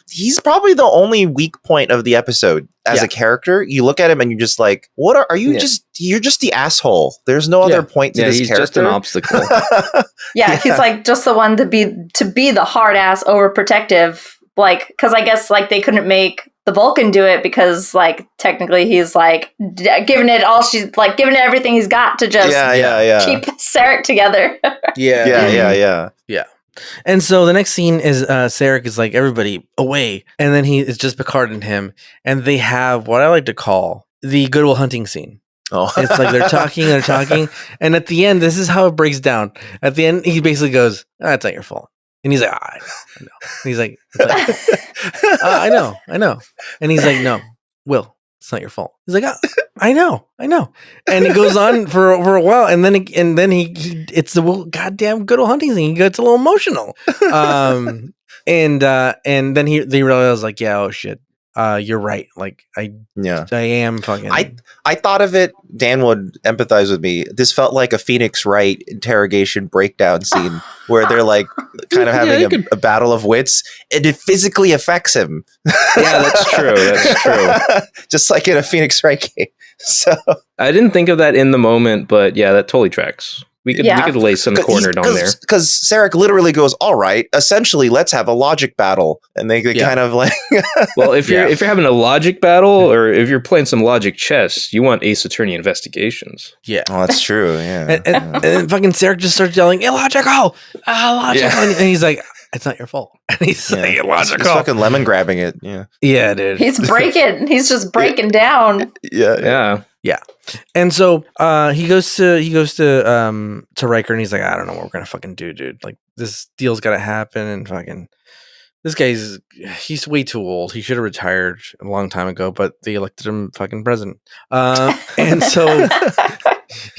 he's probably the only weak point of the episode as a character. You look at him and you're just like, "What are you just? You're just the asshole." There's no other point to this he's character. Just an obstacle. He's like just the one to be the hard ass, overprotective. Like, because I guess like they couldn't make the Vulcan do it because like technically he's like giving it everything he's got to just keep Sarek together. Yeah. And so the next scene is Sarek is like, "Everybody away," and then it's just Picard and him, and they have what I like to call the Good Will Hunting scene. Oh, it's like they're talking, and at the end, this is how it breaks down. At the end, he basically goes, "It's not your fault." And he's like, "I know. And he's like, "I know. And he's like, "No, Will, it's not your fault." He's like, I know. And he goes on for a while, and then he it's the goddamn Good Old Hunting thing. He gets a little emotional. And then they realize like, "Yeah, oh shit. You're right. Like I am fucking." I thought of it. Dan would empathize with me. This felt like a Phoenix Wright interrogation breakdown scene where they're like kind of having a battle of wits, and it physically affects him. Yeah, that's true. Just like in a Phoenix Wright game. So I didn't think of that in the moment, but yeah, that totally tracks. We could lay some cornered on there. Because Sarek literally goes, "All right, essentially, let's have a logic battle." And they kind of like... Well, if you're having a logic battle, or if you're playing some logic chess, you want Ace Attorney investigations. Yeah. Oh, that's true, yeah. And fucking Sarek just starts yelling, "Illogical! Illogical!" Yeah. And he's like, "It's not your fault." And he's like, "Illogical." He's fucking lemon grabbing it, Yeah, dude. He's just breaking down. Yeah. And so he goes to Riker, and he's like, "I don't know what we're gonna fucking do, dude. Like this deal's gotta happen, and fucking this he's way too old. He should have retired a long time ago, but they elected him fucking president." And so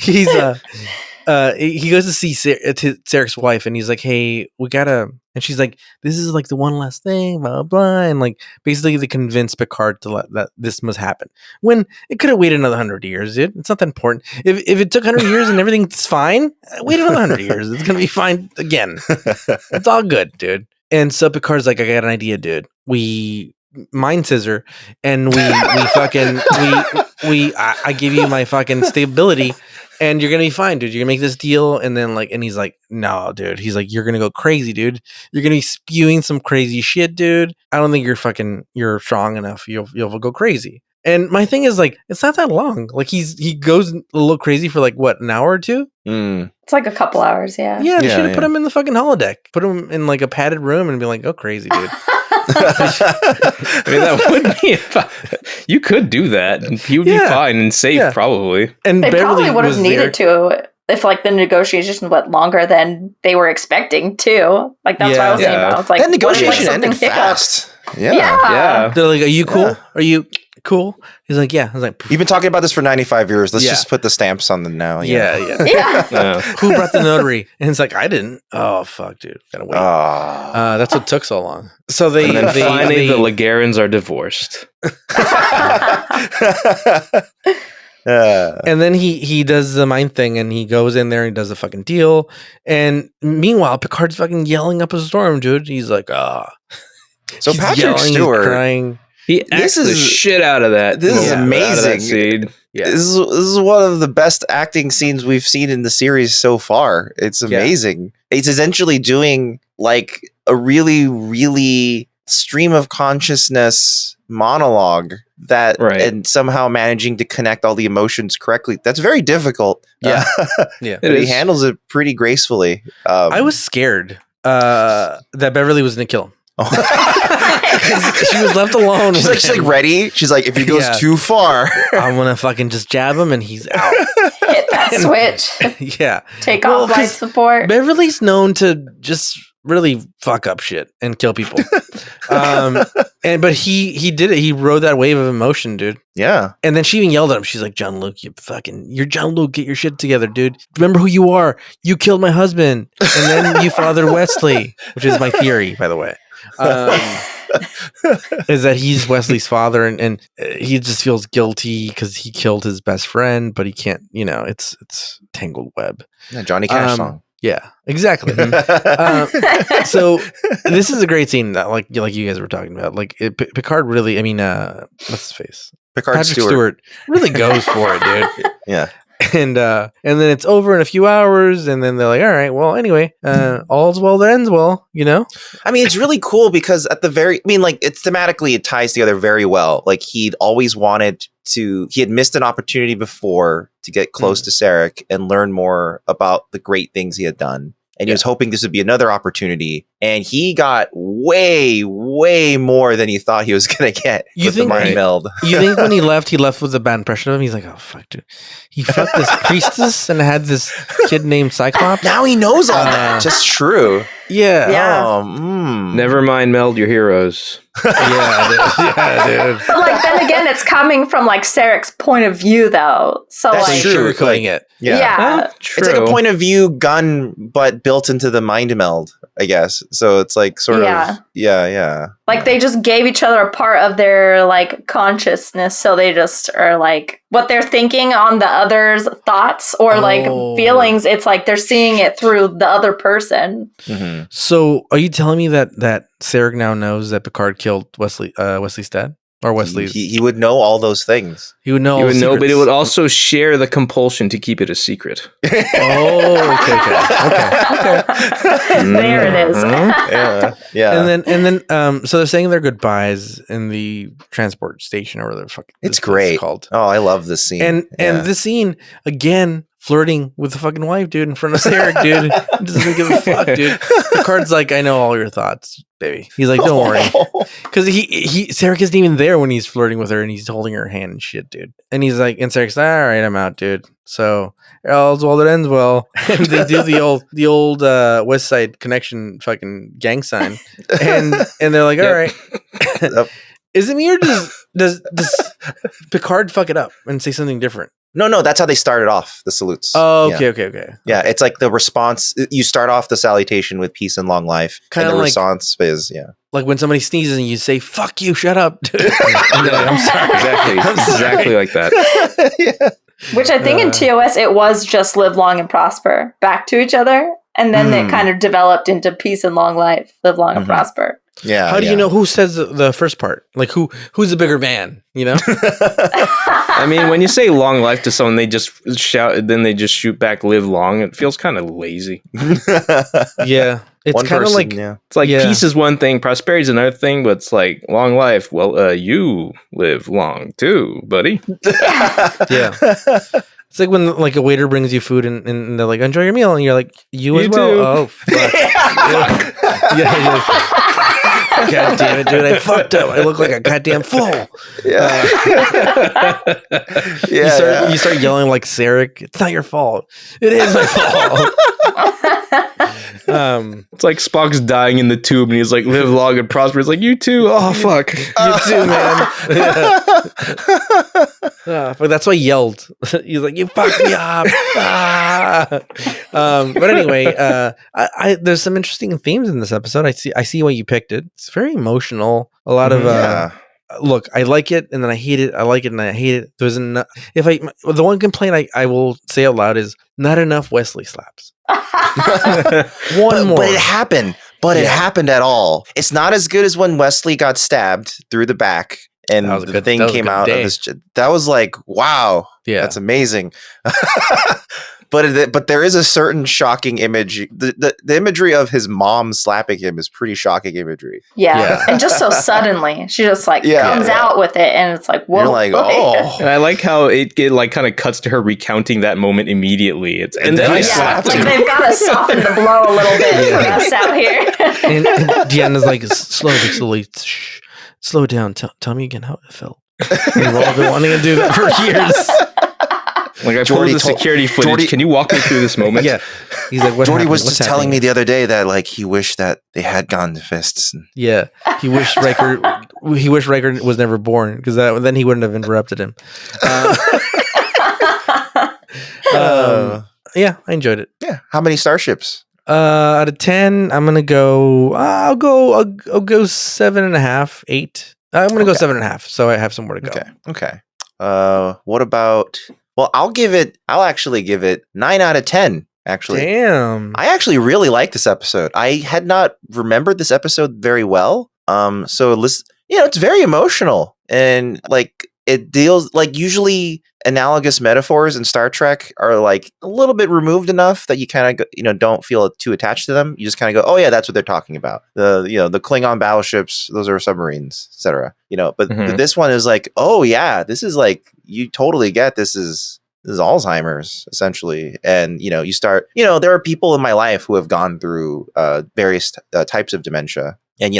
he goes to see Sarek's wife, and he's like, "Hey, we gotta," and she's like, "This is like the one last thing, blah, blah, blah." And like, basically they convince Picard to let that this must happen when it could have waited another 100 years, dude. It's not that important. If it took 100 years and everything's fine, wait another 100 years. It's going to be fine again. It's all good, dude. And so Picard's like, "I got an idea, dude. We mind scissor and I give you my fucking stability and you're gonna be fine, dude. You're gonna make this deal." And then and he's like, "No, dude." He's like, "You're gonna go crazy, dude. You're gonna be spewing some crazy shit, dude. I don't think you're strong enough. You'll go crazy." And my thing is like, it's not that long. Like he goes a little crazy for like what, an hour or two? It's like a couple hours, yeah. Yeah, they should have put him in the fucking holodeck. Put him in like a padded room and be like, "Go crazy, dude." I mean, that would be... You could do that. He would be fine and safe, probably. And they probably would have needed to if like the negotiations went longer than they were expecting too. Like that's what I was saying about. It's like that negotiation ended fast. Yeah. They're like, "Are you cool? Are you cool? He's like, yeah. I was like, You've been talking about this for 95 years. Let's Yeah. just put the stamps on them now. yeah. Yeah. Who brought the notary? And it's like, I didn't. Oh, fuck, dude. Gotta wait. That's what took so long. So they, And then they finally, they- the Lagarans are divorced. and then he does the mind thing and he goes in there and does the fucking deal. And meanwhile, Picard's fucking yelling up a storm, dude. He's like, So He's Patrick yelling, he's Stewart, crying. He acts the is- shit out of that. this is moment, out of that amazing. scene. Yeah. this is one of the best acting scenes we've seen in the series so far. It's amazing. It's essentially doing like a really, really stream of consciousness monologue that Right. and somehow managing to connect all the emotions correctly. That's very difficult. Yeah. Yeah. But he is. handles it pretty gracefully. I was scared that Beverly was going to kill him. 'Cause she was left alone. She's with like him. ready. She's like, if he goes Yeah. too far, I'm going to fucking just jab him and he's out. Hit that switch. Yeah. Take Well, off life 'cause support. Beverly's known to just really fuck up shit and kill people. But he did it. He rode that wave of emotion, dude. yeah. And then she even yelled at him. She's like, Jean-Luc, you're Jean-Luc. Get your shit together, dude. Remember who you are. You killed my husband. And then you fathered Wesley, which is my theory, by the way. Is that he's Wesley's father and he just feels guilty because he killed his best friend, but he can't, it's tangled web. Yeah, Johnny Cash song. Yeah, exactly. So this is a great scene that like you guys were talking about. Like Picard really, what's his face? Picard Patrick Stewart. Stewart really goes for it, dude. Yeah. And then it's over in a few hours, and then they're like, all right, well, anyway, all's well that ends well, I mean, it's really cool because it's thematically, it ties together very well. Like he had missed an opportunity before to get close to Sarek and learn more about the great things he had done. And he was hoping this would be another opportunity. And he got way, way more than he thought he was going to get with the mind meld. You think when he left with a bad impression of him? He's like, oh, fuck, dude. He fucked this priestess and had this kid named Cyclops. Now he knows all that. Just true. Yeah. Yeah. Never mind, meld your heroes. Dude. But like then again, it's coming from like Sarek's point of view though. So That's like true. Sugarcoating it. yeah. True. It's like a point of view gun, but built into the mind meld, I guess. So it's like sort of, yeah. Like they just gave each other a part of their like consciousness, so they just are like what they're thinking on the other's thoughts or like feelings. It's like they're seeing it through the other person. Mm-hmm. So are you telling me that Sarek now knows that Picard killed Wesley's dad? Or Wesley's? He would know all those things. He would know. You all would the know, but it secrets. would also share the compulsion to keep it a secret. Oh, okay. There it is. Yeah. And then, so they're saying their goodbyes in the transport station or whatever the fuck It's this great. is called. Oh, I love this scene. And this scene again, flirting with the fucking wife, dude, in front of Sarek, dude. He doesn't give a fuck, dude. Picard's like, I know all your thoughts, baby. He's like, don't worry, because Sarek isn't even there when he's flirting with her and he's holding her hand and shit, dude. And he's like, and Sarek's like, all right, I'm out, dude. So all's well that ends well. And they do the old West Side Connection fucking gang sign, and they're like, all right. Yep. Is it me or does Picard fuck it up and say something different? No, that's how they started off the salutes. Oh, Yeah. okay. Yeah, it's like the response. You start off the salutation with peace and long life. Kinda and the like- response is, Like when somebody sneezes and you say, fuck you, shut up. Dude. And they're like, I'm sorry. Exactly like that. yeah. Which I think in TOS it was just live long and prosper back to each other. And then it kind of developed into peace and long life, live long and prosper. Yeah. How do you know who says the first part? Like who's a bigger man, I mean, when you say long life to someone, they just shout, then they just shoot back live long. It feels kind of lazy. Yeah. It's kind of like, It's like peace is one thing, prosperity is another thing, but it's like long life. Well, you live long too, buddy. yeah. It's like when like a waiter brings you food and they're like, enjoy your meal, and you're like, you as well. too. Oh, fuck. Yeah, you're like, God damn it, dude! I fucked up. I look like a goddamn fool. Yeah. You start yelling like Sarek. It's not your fault. It is my fault. It's like Spock's dying in the tube, and he's like, "Live long and prosper." It's like, you too. Oh fuck, you too, man. But that's why I yelled. He's like, "You fucked me up." But anyway, I there's some interesting themes in this episode. I see why you picked it. It's very emotional. A lot of look, I like it and then I hate it. I like it and I hate it. There's enough. The one complaint I will say out loud is not enough Wesley slaps. One more. But it happened. It happened at all. It's not as good as when Wesley got stabbed through the back and the thing came out of his. That was like, wow. Yeah, that's amazing. But there is a certain shocking image. The imagery of his mom slapping him is pretty shocking imagery. Yeah. And just so suddenly, she just like comes out with it, and it's like, whoa. You're like, oh. And I like how it like kind of cuts to her recounting that moment immediately. And then I slapped him. They've got to soften the blow a little bit for us out here. and Deanna's like, slowly, slow down. Tell me again how it felt. We've all been wanting to do that for years. Like I pulled the security footage. Jordy, can you walk me through this moment? Yeah, he's like, Jordy was just telling me the other day that like he wished that they had gone to fists. Yeah, he wished Riker was never born because then he wouldn't have interrupted him. Yeah, I enjoyed it. Yeah, how many starships? Out of 10, I'm gonna go. I'll go 7.5, 8. I'm gonna go 7.5. So I have somewhere to go. Okay. What about? Well, I'll actually give it 9 out of 10. Actually, damn. I actually really like this episode. I had not remembered this episode very well. So it's very emotional and like it deals like usually analogous metaphors in Star Trek are like a little bit removed enough that you kind of don't feel too attached to them. You just kind of go, oh yeah, that's what they're talking about. The Klingon battleships, those are submarines, etc. But this one is like, oh yeah, this is like you totally get this is Alzheimer's essentially, and you start there are people in my life who have gone through various types of dementia, and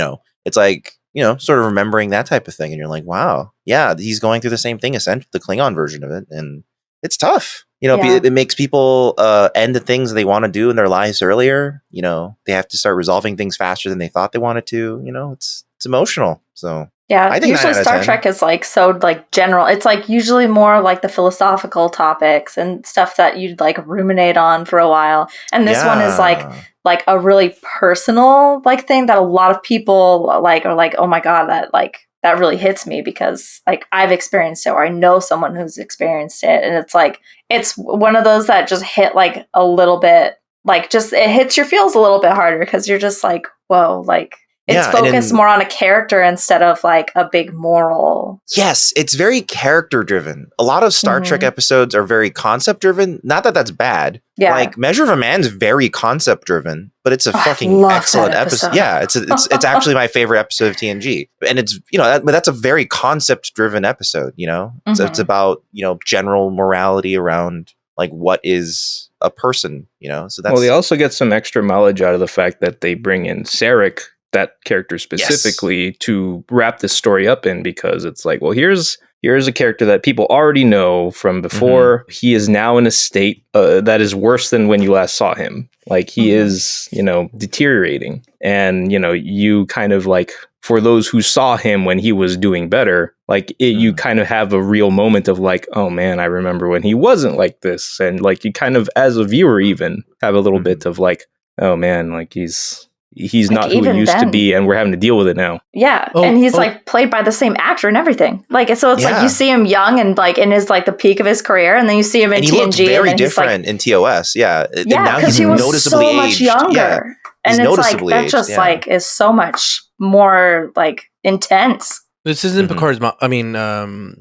it's like sort of remembering that type of thing, and you're like, wow, yeah, he's going through the same thing, essentially the Klingon version of it, and it's tough. It makes people end the things they want to do in their lives earlier. They have to start resolving things faster than they thought they wanted to. It's emotional. So yeah, I think usually Star Trek is like so like general. It's like usually more like the philosophical topics and stuff that you'd like ruminate on for a while. And this one is like a really personal like thing that a lot of people like are like, oh my God, that really hits me because like I've experienced it or I know someone who's experienced it. And it's like, it's one of those that just hit like a little bit, like just it hits your feels a little bit harder because you're just like, whoa, like it's focused more on a character instead of like a big moral. Yes, it's very character driven. A lot of Star Trek episodes are very concept driven. Not that that's bad. Yeah. Like Measure of a Man's very concept driven, but it's a fucking excellent episode. Yeah, it's actually my favorite episode of TNG. And it's, but that's a very concept driven episode, It's about, general morality around like what is a person, So that's they also get some extra mileage out of the fact that they bring in Sarek, that character specifically, to wrap this story up in, because it's like, well, here's a character that people already know from before. He is now in a state that is worse than when you last saw him. Like he is, deteriorating. And, you kind of like, for those who saw him when he was doing better, like you kind of have a real moment of like, oh man, I remember when he wasn't like this. And like, you kind of, as a viewer, even have a little bit of like, oh man, like he's like not who he used to be, and we're having to deal with it now. Yeah, and he's like played by the same actor and everything. Like, so it's like you see him young and like in his like the peak of his career, and then you see him in TNG. He looks very different in TOS. Yeah, now because he was noticeably so much younger, and it's like that just like is so much more like intense. This isn't Picard's mom. I mean,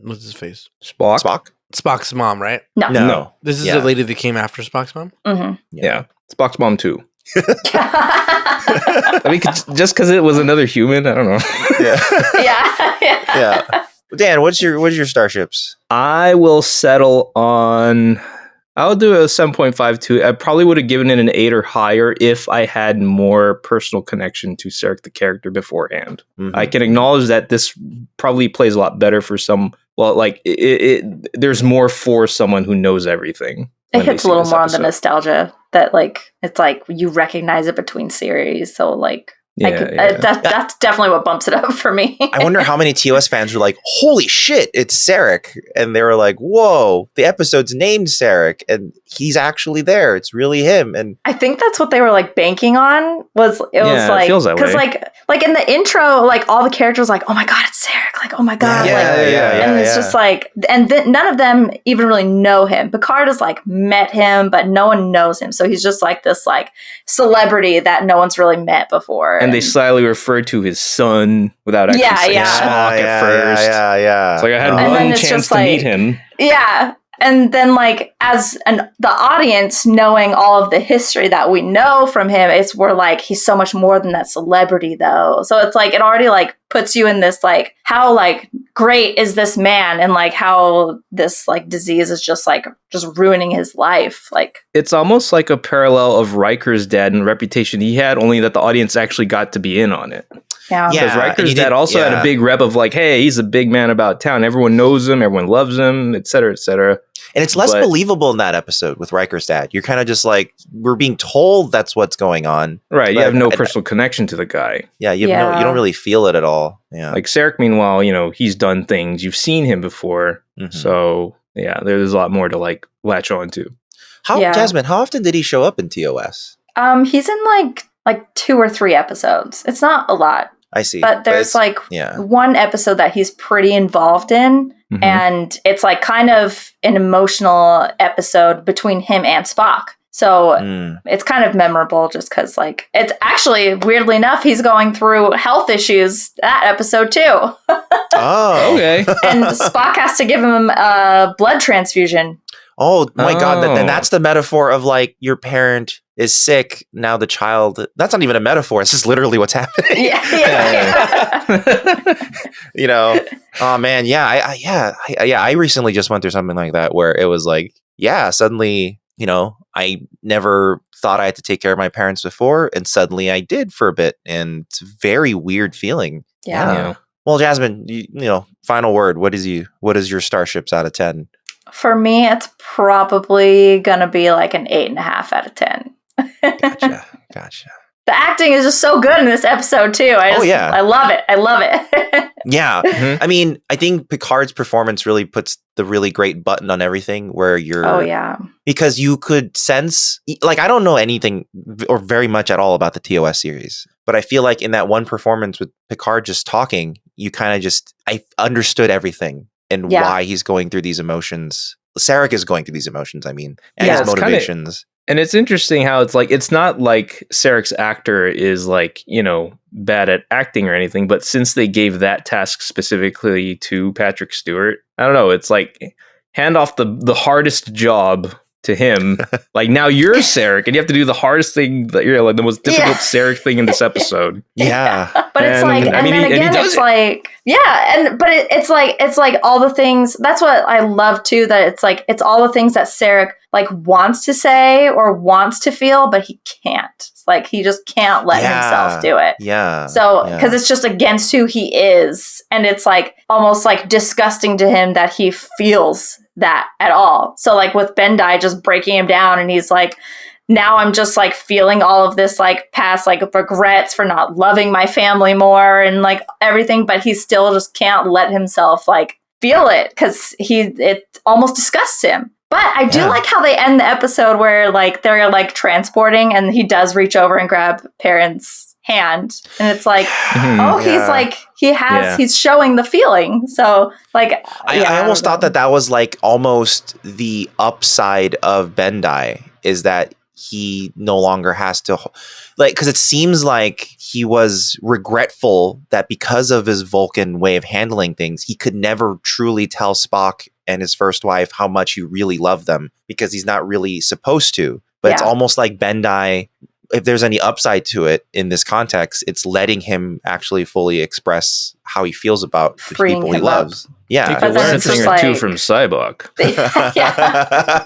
what's his face? Spock's mom, right? No. This is the lady that came after Spock's mom. Yeah, Spock's mom too. I mean, just because it was another human, I don't know. Yeah. Dan, what's your starships? I will settle on I'll do a 7.5 too. I probably would have given it an 8 or higher if I had more personal connection to Sarek the character beforehand. Mhm. I can acknowledge that this probably plays a lot better for some. Well, like there's more for someone who knows everything. It hits a little more on the nostalgia that like it's like you recognize it between series. So like that's definitely what bumps it up for me. I wonder how many TOS fans were like, holy shit, it's Sarek. And they were like, whoa, the episode's named Sarek and he's actually there. It's really him. And I think that's what they were like banking on was like, it feels that way. Cause like in the intro, like all the characters like, oh my God, it's Sarek. Like, oh my God. And it's just like, and none of them even really know him. Picard has like met him, but no one knows him. So he's just like this like celebrity that no one's really met before. And they slightly refer to his son without actually saying Spock at first. Yeah. It's like I had one chance to meet him. Yeah. And then, like, as the audience knowing all of the history that we know from him, we're like, he's so much more than that celebrity, though. So it's like, it already, like, puts you in this, like, how, like, great is this man? And, like, how this, like, disease is just, like, just ruining his life. Like, it's almost like a parallel of Riker's dad and the reputation he had, only that the audience actually got to be in on it. Yeah, because Riker's dad also had a big rep of like, hey, he's a big man about town. Everyone knows him. Everyone loves him, et cetera, et cetera. And it's less believable in that episode with Riker's dad. You're kind of just like, we're being told that's what's going on. Right. You have no personal connection to the guy. Yeah. You don't really feel it at all. Yeah. Like Sarek, meanwhile, he's done things. You've seen him before. Mm-hmm. So yeah, there's a lot more to like latch on to. Jasmine, how often did he show up in TOS? He's in like 2 or 3 episodes. It's not a lot. I see. But there's one episode that he's pretty involved in. Mm-hmm. And it's like kind of an emotional episode between him and Spock. So it's kind of memorable just because like it's actually, weirdly enough, he's going through health issues that episode too. Oh, okay. And Spock has to give him a blood transfusion. Oh my God. Then that's the metaphor of like your parent is sick. Now the child, that's not even a metaphor. It's just literally what's happening. Yeah. Oh man. Yeah. I recently just went through something like that where it was like, suddenly, I never thought I had to take care of my parents before. And suddenly I did for a bit. And it's a very weird feeling. Yeah. Well, Jasmine, final word. What is your Starships out of 10? For me, it's probably going to be like an 8.5 out of 10. Gotcha. The acting is just so good in this episode too. I love it. Yeah. Mm-hmm. I mean, I think Picard's performance really puts the really great button on everything where you're... Because you could sense... Like, I don't know anything or very much at all about the TOS series. But I feel like in that one performance with Picard just talking, you kind of just... I understood everything and why he's going through these emotions. Sarek is going through these emotions, and his motivations. And it's interesting how it's like, it's not like Sarek's actor is like, bad at acting or anything, but since they gave that task specifically to Patrick Stewart, I don't know, it's like hand off the hardest job to him. Like now you're Sarek and you have to do the hardest thing that you're like the most difficult Sarek thing in this episode. Yeah. But it's like, it's like all the things, that's what I love too, that it's like, it's all the things that Sarek like wants to say or wants to feel, but he can't. It's like, he just can't let himself do it. Yeah. So, cause it's just against who he is. And it's like almost like disgusting to him that he feels that at all. So like with Bendai just breaking him down and he's like, now I'm just like feeling all of this like past like regrets for not loving my family more and like everything, but he still just can't let himself like feel it because it almost disgusts him. But I do like how they end the episode where like they're like transporting and he does reach over and grab Perrin's hand and it's like, he's like, he's showing the feeling. So like, I almost thought that was like almost the upside of Bendai is that he no longer has to like, cause it seems like he was regretful that because of his Vulcan way of handling things, he could never truly tell Spock and his first wife how much he really loved them because he's not really supposed to, but it's almost like Bendai, if there's any upside to it in this context, it's letting him actually fully express how he feels about the people he loves. Yeah. You can But then learn a it's thing just or two like- from Cybok. Yeah.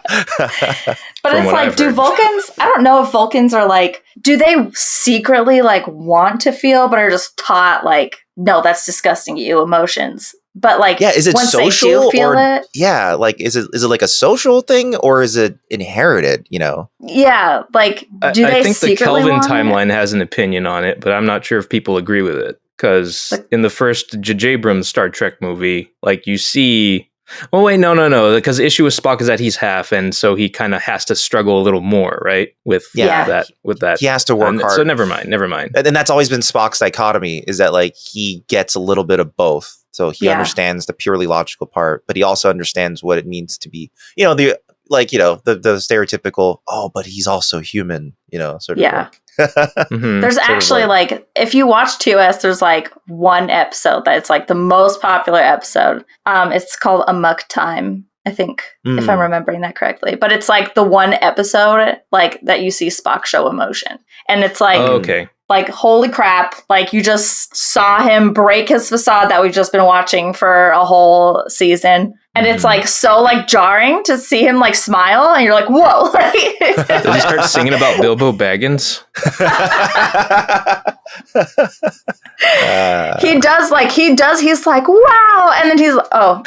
But From it's what like, I've do heard. Vulcans, I don't know if Vulcans are like, do they secretly like want to feel, but are just taught like, no, that's disgusting to you, emotions. But like, Yeah, is it once social they do feel or it, yeah, like is it like a social thing or is it inherited, you know? yeah, like, do I they think the secretly Kelvin want it? timeline has an opinion on it, but I'm not sure if people agree with it. Because Like- in the first J.J. Abrams Star Trek movie, like you see. Oh wait, no. Because the issue with Spock is that he's half, and so he kind of has to struggle a little more, right? With Yeah. that. With that, He has to work hard. So never mind. And that's always been Spock's dichotomy is that like he gets a little bit of both. So he Yeah. understands the purely logical part, but he also understands what it means to be, you know, the stereotypical, oh, but he's also human, you know, sort of Yeah. like. Mhm. There's Sort of actually like, if you watch TOS, there's like one episode that's like the most popular episode. It's called Amok Time, I think, if I'm remembering that correctly. But it's like the one episode like that you see Spock show emotion, and it's like, Oh, okay. like holy crap! Like you just saw him break his facade that we've just been watching for a whole season. And it's like so like jarring to see him like smile, and you're like, "Whoa!" Does he start singing about Bilbo Baggins? He does. He's like, "Wow!" And then he's like, "Oh,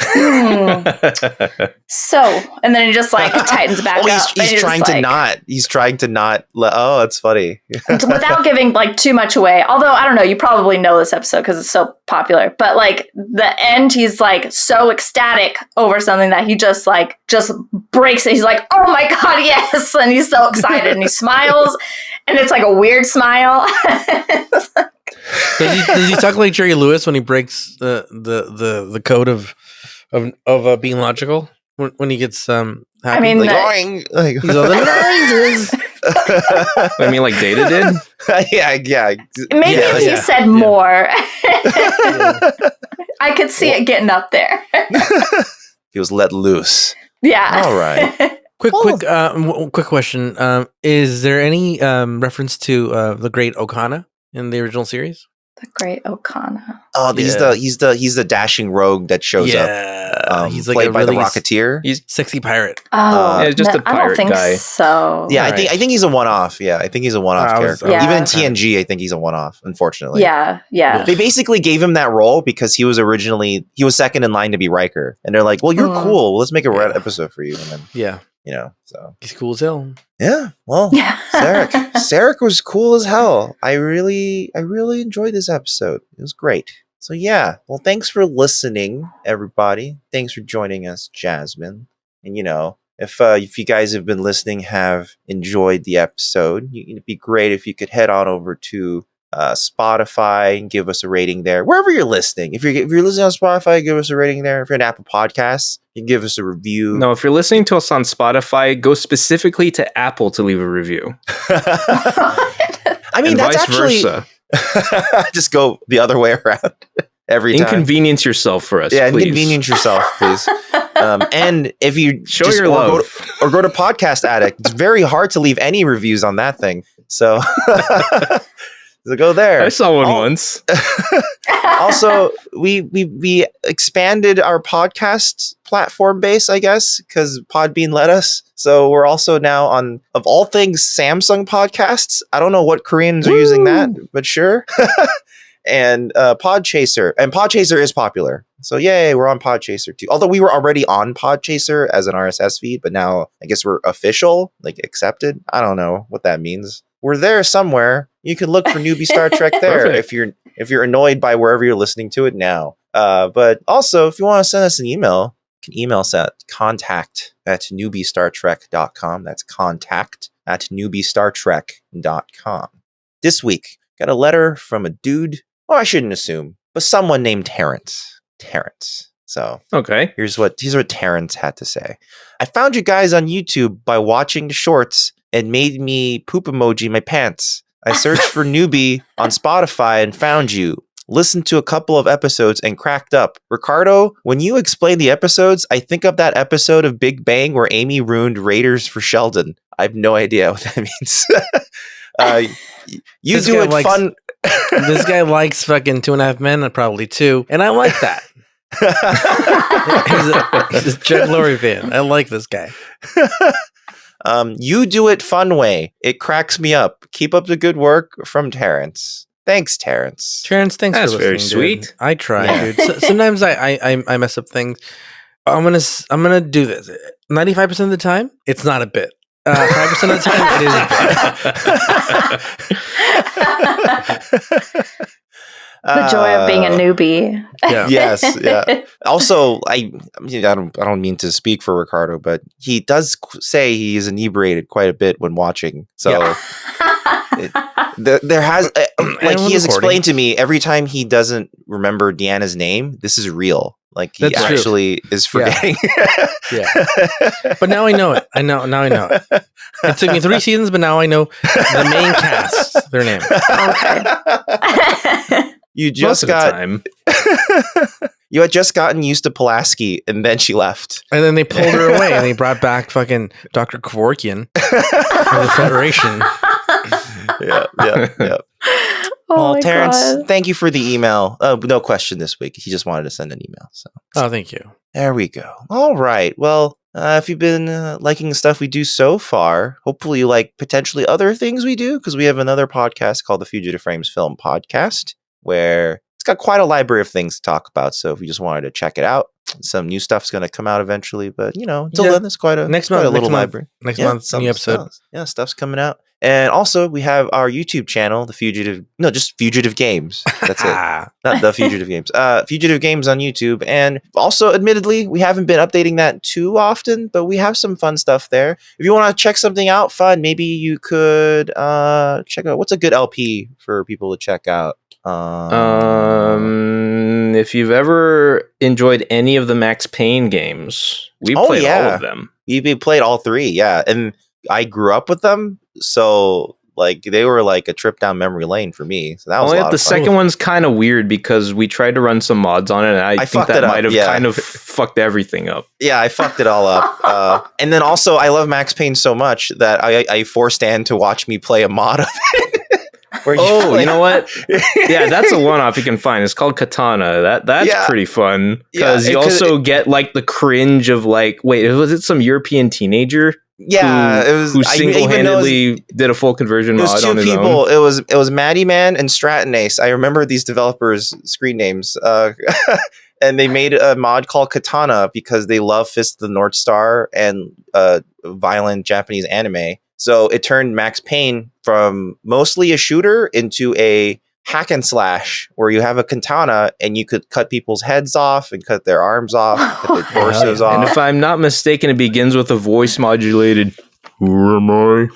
so." And then he just like tightens back Oh, up. and he's you're trying just to like- not. He's trying to not. Oh, that's funny. without giving like too much away. Although I don't know, you probably know this episode because it's so popular. But like the end, he's like so ecstatic over something that he just breaks it. He's like, "Oh my god, yes!" And he's so excited and he smiles, and it's like a weird smile. Does he talk like Jerry Lewis when he breaks the code of being logical when he gets happy? I mean, Like, the- going, like, he's all the noises. I mean, like Data did. yeah. Maybe Yeah, if he yeah, said yeah. more, I could see it getting up there. He was let loose. Yeah. All right. Quick question. Is there any reference to the Great Okana in the original series? The Great Okana. Oh, Yeah. he's the dashing rogue that shows up. He's like played a by the really Rocketeer. He's sexy pirate. Oh, Yeah, just a I don't pirate think guy. so. Yeah, Alright. I think he's a one-off. Yeah, I think he's a one-off I was- character. Yeah. Even in TNG, I think he's a one-off. Unfortunately. Yeah. They basically gave him that role because he was second in line to be Riker, and they're like, "Well, you're cool. Let's make a red episode for you." And then Yeah, so he's cool as hell. yeah. Well, Yeah. Sarek was cool as hell. I really enjoyed this episode. It was great. So yeah. Well, thanks for listening, everybody. Thanks for joining us, Jasmin. And if you guys have been listening, have enjoyed the episode, it'd be great if you could head on over to Spotify and give us a rating there. Wherever you're listening. If you're listening on Spotify, give us a rating there. If you're an Apple Podcasts, you can give us a review. No, if you're listening to us on Spotify, go specifically to Apple to leave a review. I mean, And that's vice actually versa. just go the other way around every time. Inconvenience yourself for us, Yeah, please. inconvenience yourself, please. And if you Show your love. Go to Podcast Addict, it's very hard to leave any reviews on that thing. So, so go there. I saw one Oh. once. Also, we expanded our podcast platform base, I guess, because Podbean let us. So we're also now on, of all things, Samsung podcasts. I don't know what Koreans are using that, but sure. And Podchaser. And Podchaser is popular. So yay, we're on Podchaser too. Although we were already on Podchaser as an RSS feed, but now I guess we're official, like accepted. I don't know what that means. We're there somewhere. You can look for Newbie Star Trek there Perfect. if you're annoyed by wherever you're listening to it now. But also, if you want to send us an email, you can email us at contact@newbiestartrek.com. That's contact@newbiestartrek.com. This week, got a letter from a dude. Oh, I shouldn't assume, but someone named Terrence. So Okay. here's what Terrence had to say. I found you guys on YouTube by watching the shorts and made me poop emoji my pants. I searched for Newbie on Spotify and found you. Listened to a couple of episodes and cracked up. Ricardo, when you explain the episodes, I think of that episode of Big Bang where Amy ruined Raiders for Sheldon. I have no idea what that means. You This do guy it likes- fun. This guy likes fucking 2.5 Men, probably 2, and I like that. He's a Chuck Lorre fan. I like this guy. You do it fun way. It cracks me up. Keep up the good work from Terrence. Thanks, Terrence. Terrence, thanks That's for very listening. sweet. Dude. I try, Yeah. dude. Sometimes I mess up things. I'm gonna do this. 95% of the time, it's not a bit. 5% of the time, it is a bit. The joy of being a newbie. Yeah. Yes, yeah. Also, I don't mean to speak for Ricardo, but he does say he is inebriated quite a bit when watching. So there has like he has explained to me every time he doesn't remember Deanna's name. This is real. Like he That's true. actually is forgetting. Yeah. But now I know it. Now I know it. It took me 3 seasons, but now I know the main cast, their name. Okay. You just you had just gotten used to Pulaski, and then she left. And then they pulled her away, and they brought back fucking Dr. Kevorkian of the Federation. Yeah. Oh Well, my Terrence, God. thank you for the email. No question this week. He just wanted to send an email. So Oh, thank you. there we go. All right. Well, if you've been liking the stuff we do so far, hopefully you like potentially other things we do, because we have another podcast called the Fugitive Frames Film Podcast, where it's got quite a library of things to talk about. So if you just wanted to check it out, some new stuff's going to come out eventually. But, until then, it's quite a little library. Next month, new episode. Stuff's coming out. And also, we have our YouTube channel, just Fugitive Games. That's it. Not The Fugitive Games. Fugitive Games on YouTube. And also, admittedly, we haven't been updating that too often, but we have some fun stuff there. If you want to check something out fun, maybe you could check out, what's a good LP for people to check out? If you've ever enjoyed any of the Max Payne games, we played all of them. We played all 3, yeah. And I grew up with them, so like they were like a trip down memory lane for me. So that was a lot of fun. The second one's kind of weird because we tried to run some mods on it, and I think that might have kind of fucked everything up. Yeah, I fucked it all up. And then also, I love Max Payne so much that I forced Dan to watch me play a mod of it. You know what? Yeah, that's a one-off you can find. It's called Katana. That's pretty fun because you also get like the cringe of like, wait, was it some European teenager? Yeah, who single-handedly did a full conversion mod on his own. It was Maddie Man and Stratton Ace. I remember these developers' screen names. And they made a mod called Katana because they love Fist of the North Star and violent Japanese anime. So it turned Max Payne from mostly a shooter into a hack and slash, where you have a katana and you could cut people's heads off and cut their arms off, cut their torsos off. And if I'm not mistaken, it begins with a voice modulated, "Who am I?"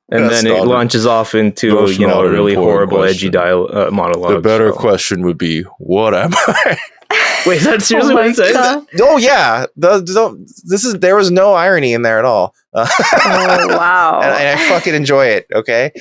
And then it launches off into a really horrible, edgy monologue. The better question would be, "What am I?" Wait, that's seriously what it says? Oh yeah, there was no irony in there at all. Oh wow! and I fucking enjoy it. Okay,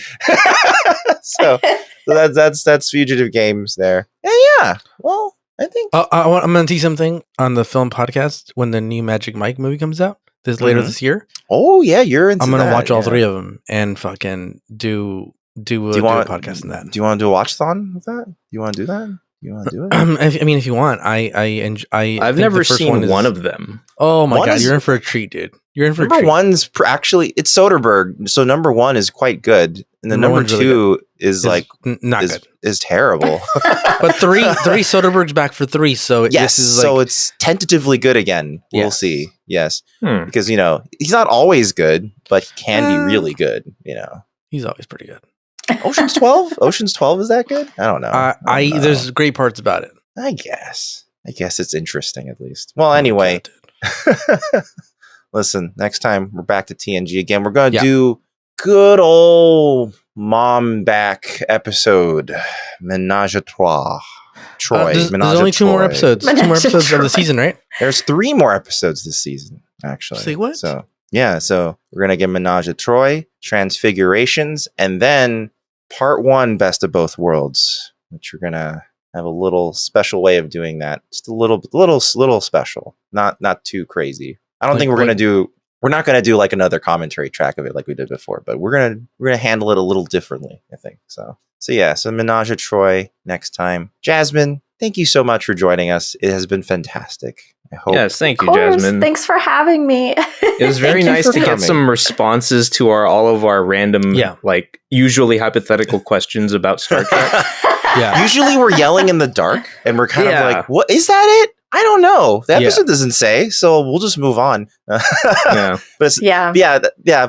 so that's Fugitive Games there. And yeah, well, I think I'm going to tease something on the film podcast when the new Magic Mike movie comes out later this year. Oh yeah, you're into. I'm going to watch all 3 of them and fucking do a podcast on that. Do you want to do a watch-thon with that? Do you want to do that? You want to do it? If you want, I've never seen one of them. Oh my god, you're in for a treat, dude. You're in for a treat. Number 1's actually, it's Soderbergh, so number 1 is quite good, and then number 2 really is like not good. Is terrible. But three Soderbergh's back for 3, so yes, this is so it's tentatively good again. We'll see. Yes, because he's not always good, but he can be really good. He's always pretty good. Ocean's 12? Ocean's 12 is that good? I don't know. There's great parts about it. I guess it's interesting at least. Well, anyway. Listen, next time we're back to TNG again. We're going to do good old mom back episode. Menage a Trois. Troy. There's only 2 more episodes. 2 more episodes of the season, right? There's 3 more episodes this season, actually. Say what? So we're going to get Menage a Troy, Transfigurations, and then part 1, Best of Both Worlds, which we're going to have a little special way of doing that. Just a little special. Not too crazy. I don't think we're not going to do like another commentary track of it like we did before, but we're going to handle it a little differently, I think. So Menage a Troy next time. Jasmin, thank you so much for joining us. It has been fantastic. I hope. Yes, thank Of you, course. Jasmine. Thanks for having me. It was very Thank you nice for to get coming. some responses to all of our random, like usually hypothetical questions about Star Trek. Yeah. Usually we're yelling in the dark and we're kind of Yeah. like, what is that it? I don't know. The episode doesn't say, so we'll just move on. Yeah. But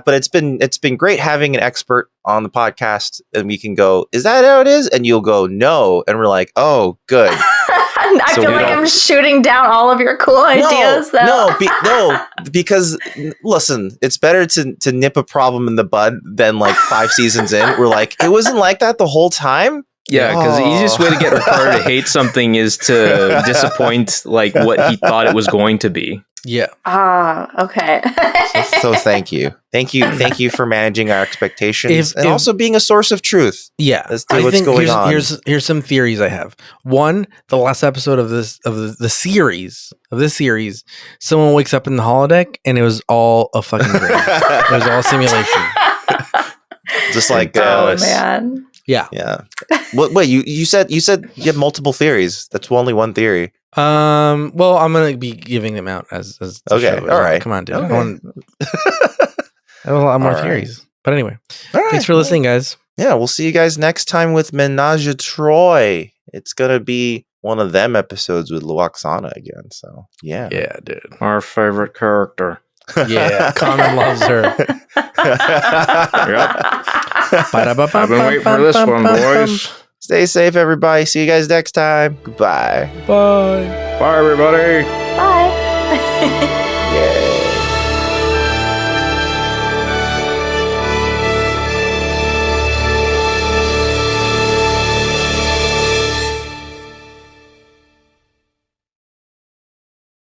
but it's been great having an expert on the podcast, and we can go, is that how it is? And you'll go, no, and we're like, oh, good. I So feel we like don't- I'm shooting down all of your cool ideas. No, because listen, it's better to nip a problem in the bud than like 5 seasons in. We're like, it wasn't like that the whole time. Yeah, because the easiest way to get Ricardo to hate something is to disappoint like what he thought it was going to be. Yeah. Okay. So thank you for managing our expectations and If- also being a source of truth. Yeah. As to what's going on. Here's some theories I have. One, the last episode of the series, someone wakes up in the holodeck and it was all a fucking dream. It was all simulation. Just like Oh man. Yeah. yeah. Wait, you said you have multiple theories. That's only one theory. Well, I'm gonna be giving them out as the Okay, show goes all on. right. Come on, dude. Okay. I have a lot more All right. theories. But anyway, All right. thanks for listening, guys. Yeah, we'll see you guys next time with Menage a Troy. It's gonna be one of them episodes with Luoxana again. So yeah. Yeah, dude. Our favorite character. Yeah, Common loves her. I've been waiting for this one, boys. Stay safe, everybody. See you guys next time. Goodbye. Bye. Bye, everybody. Bye. Yay.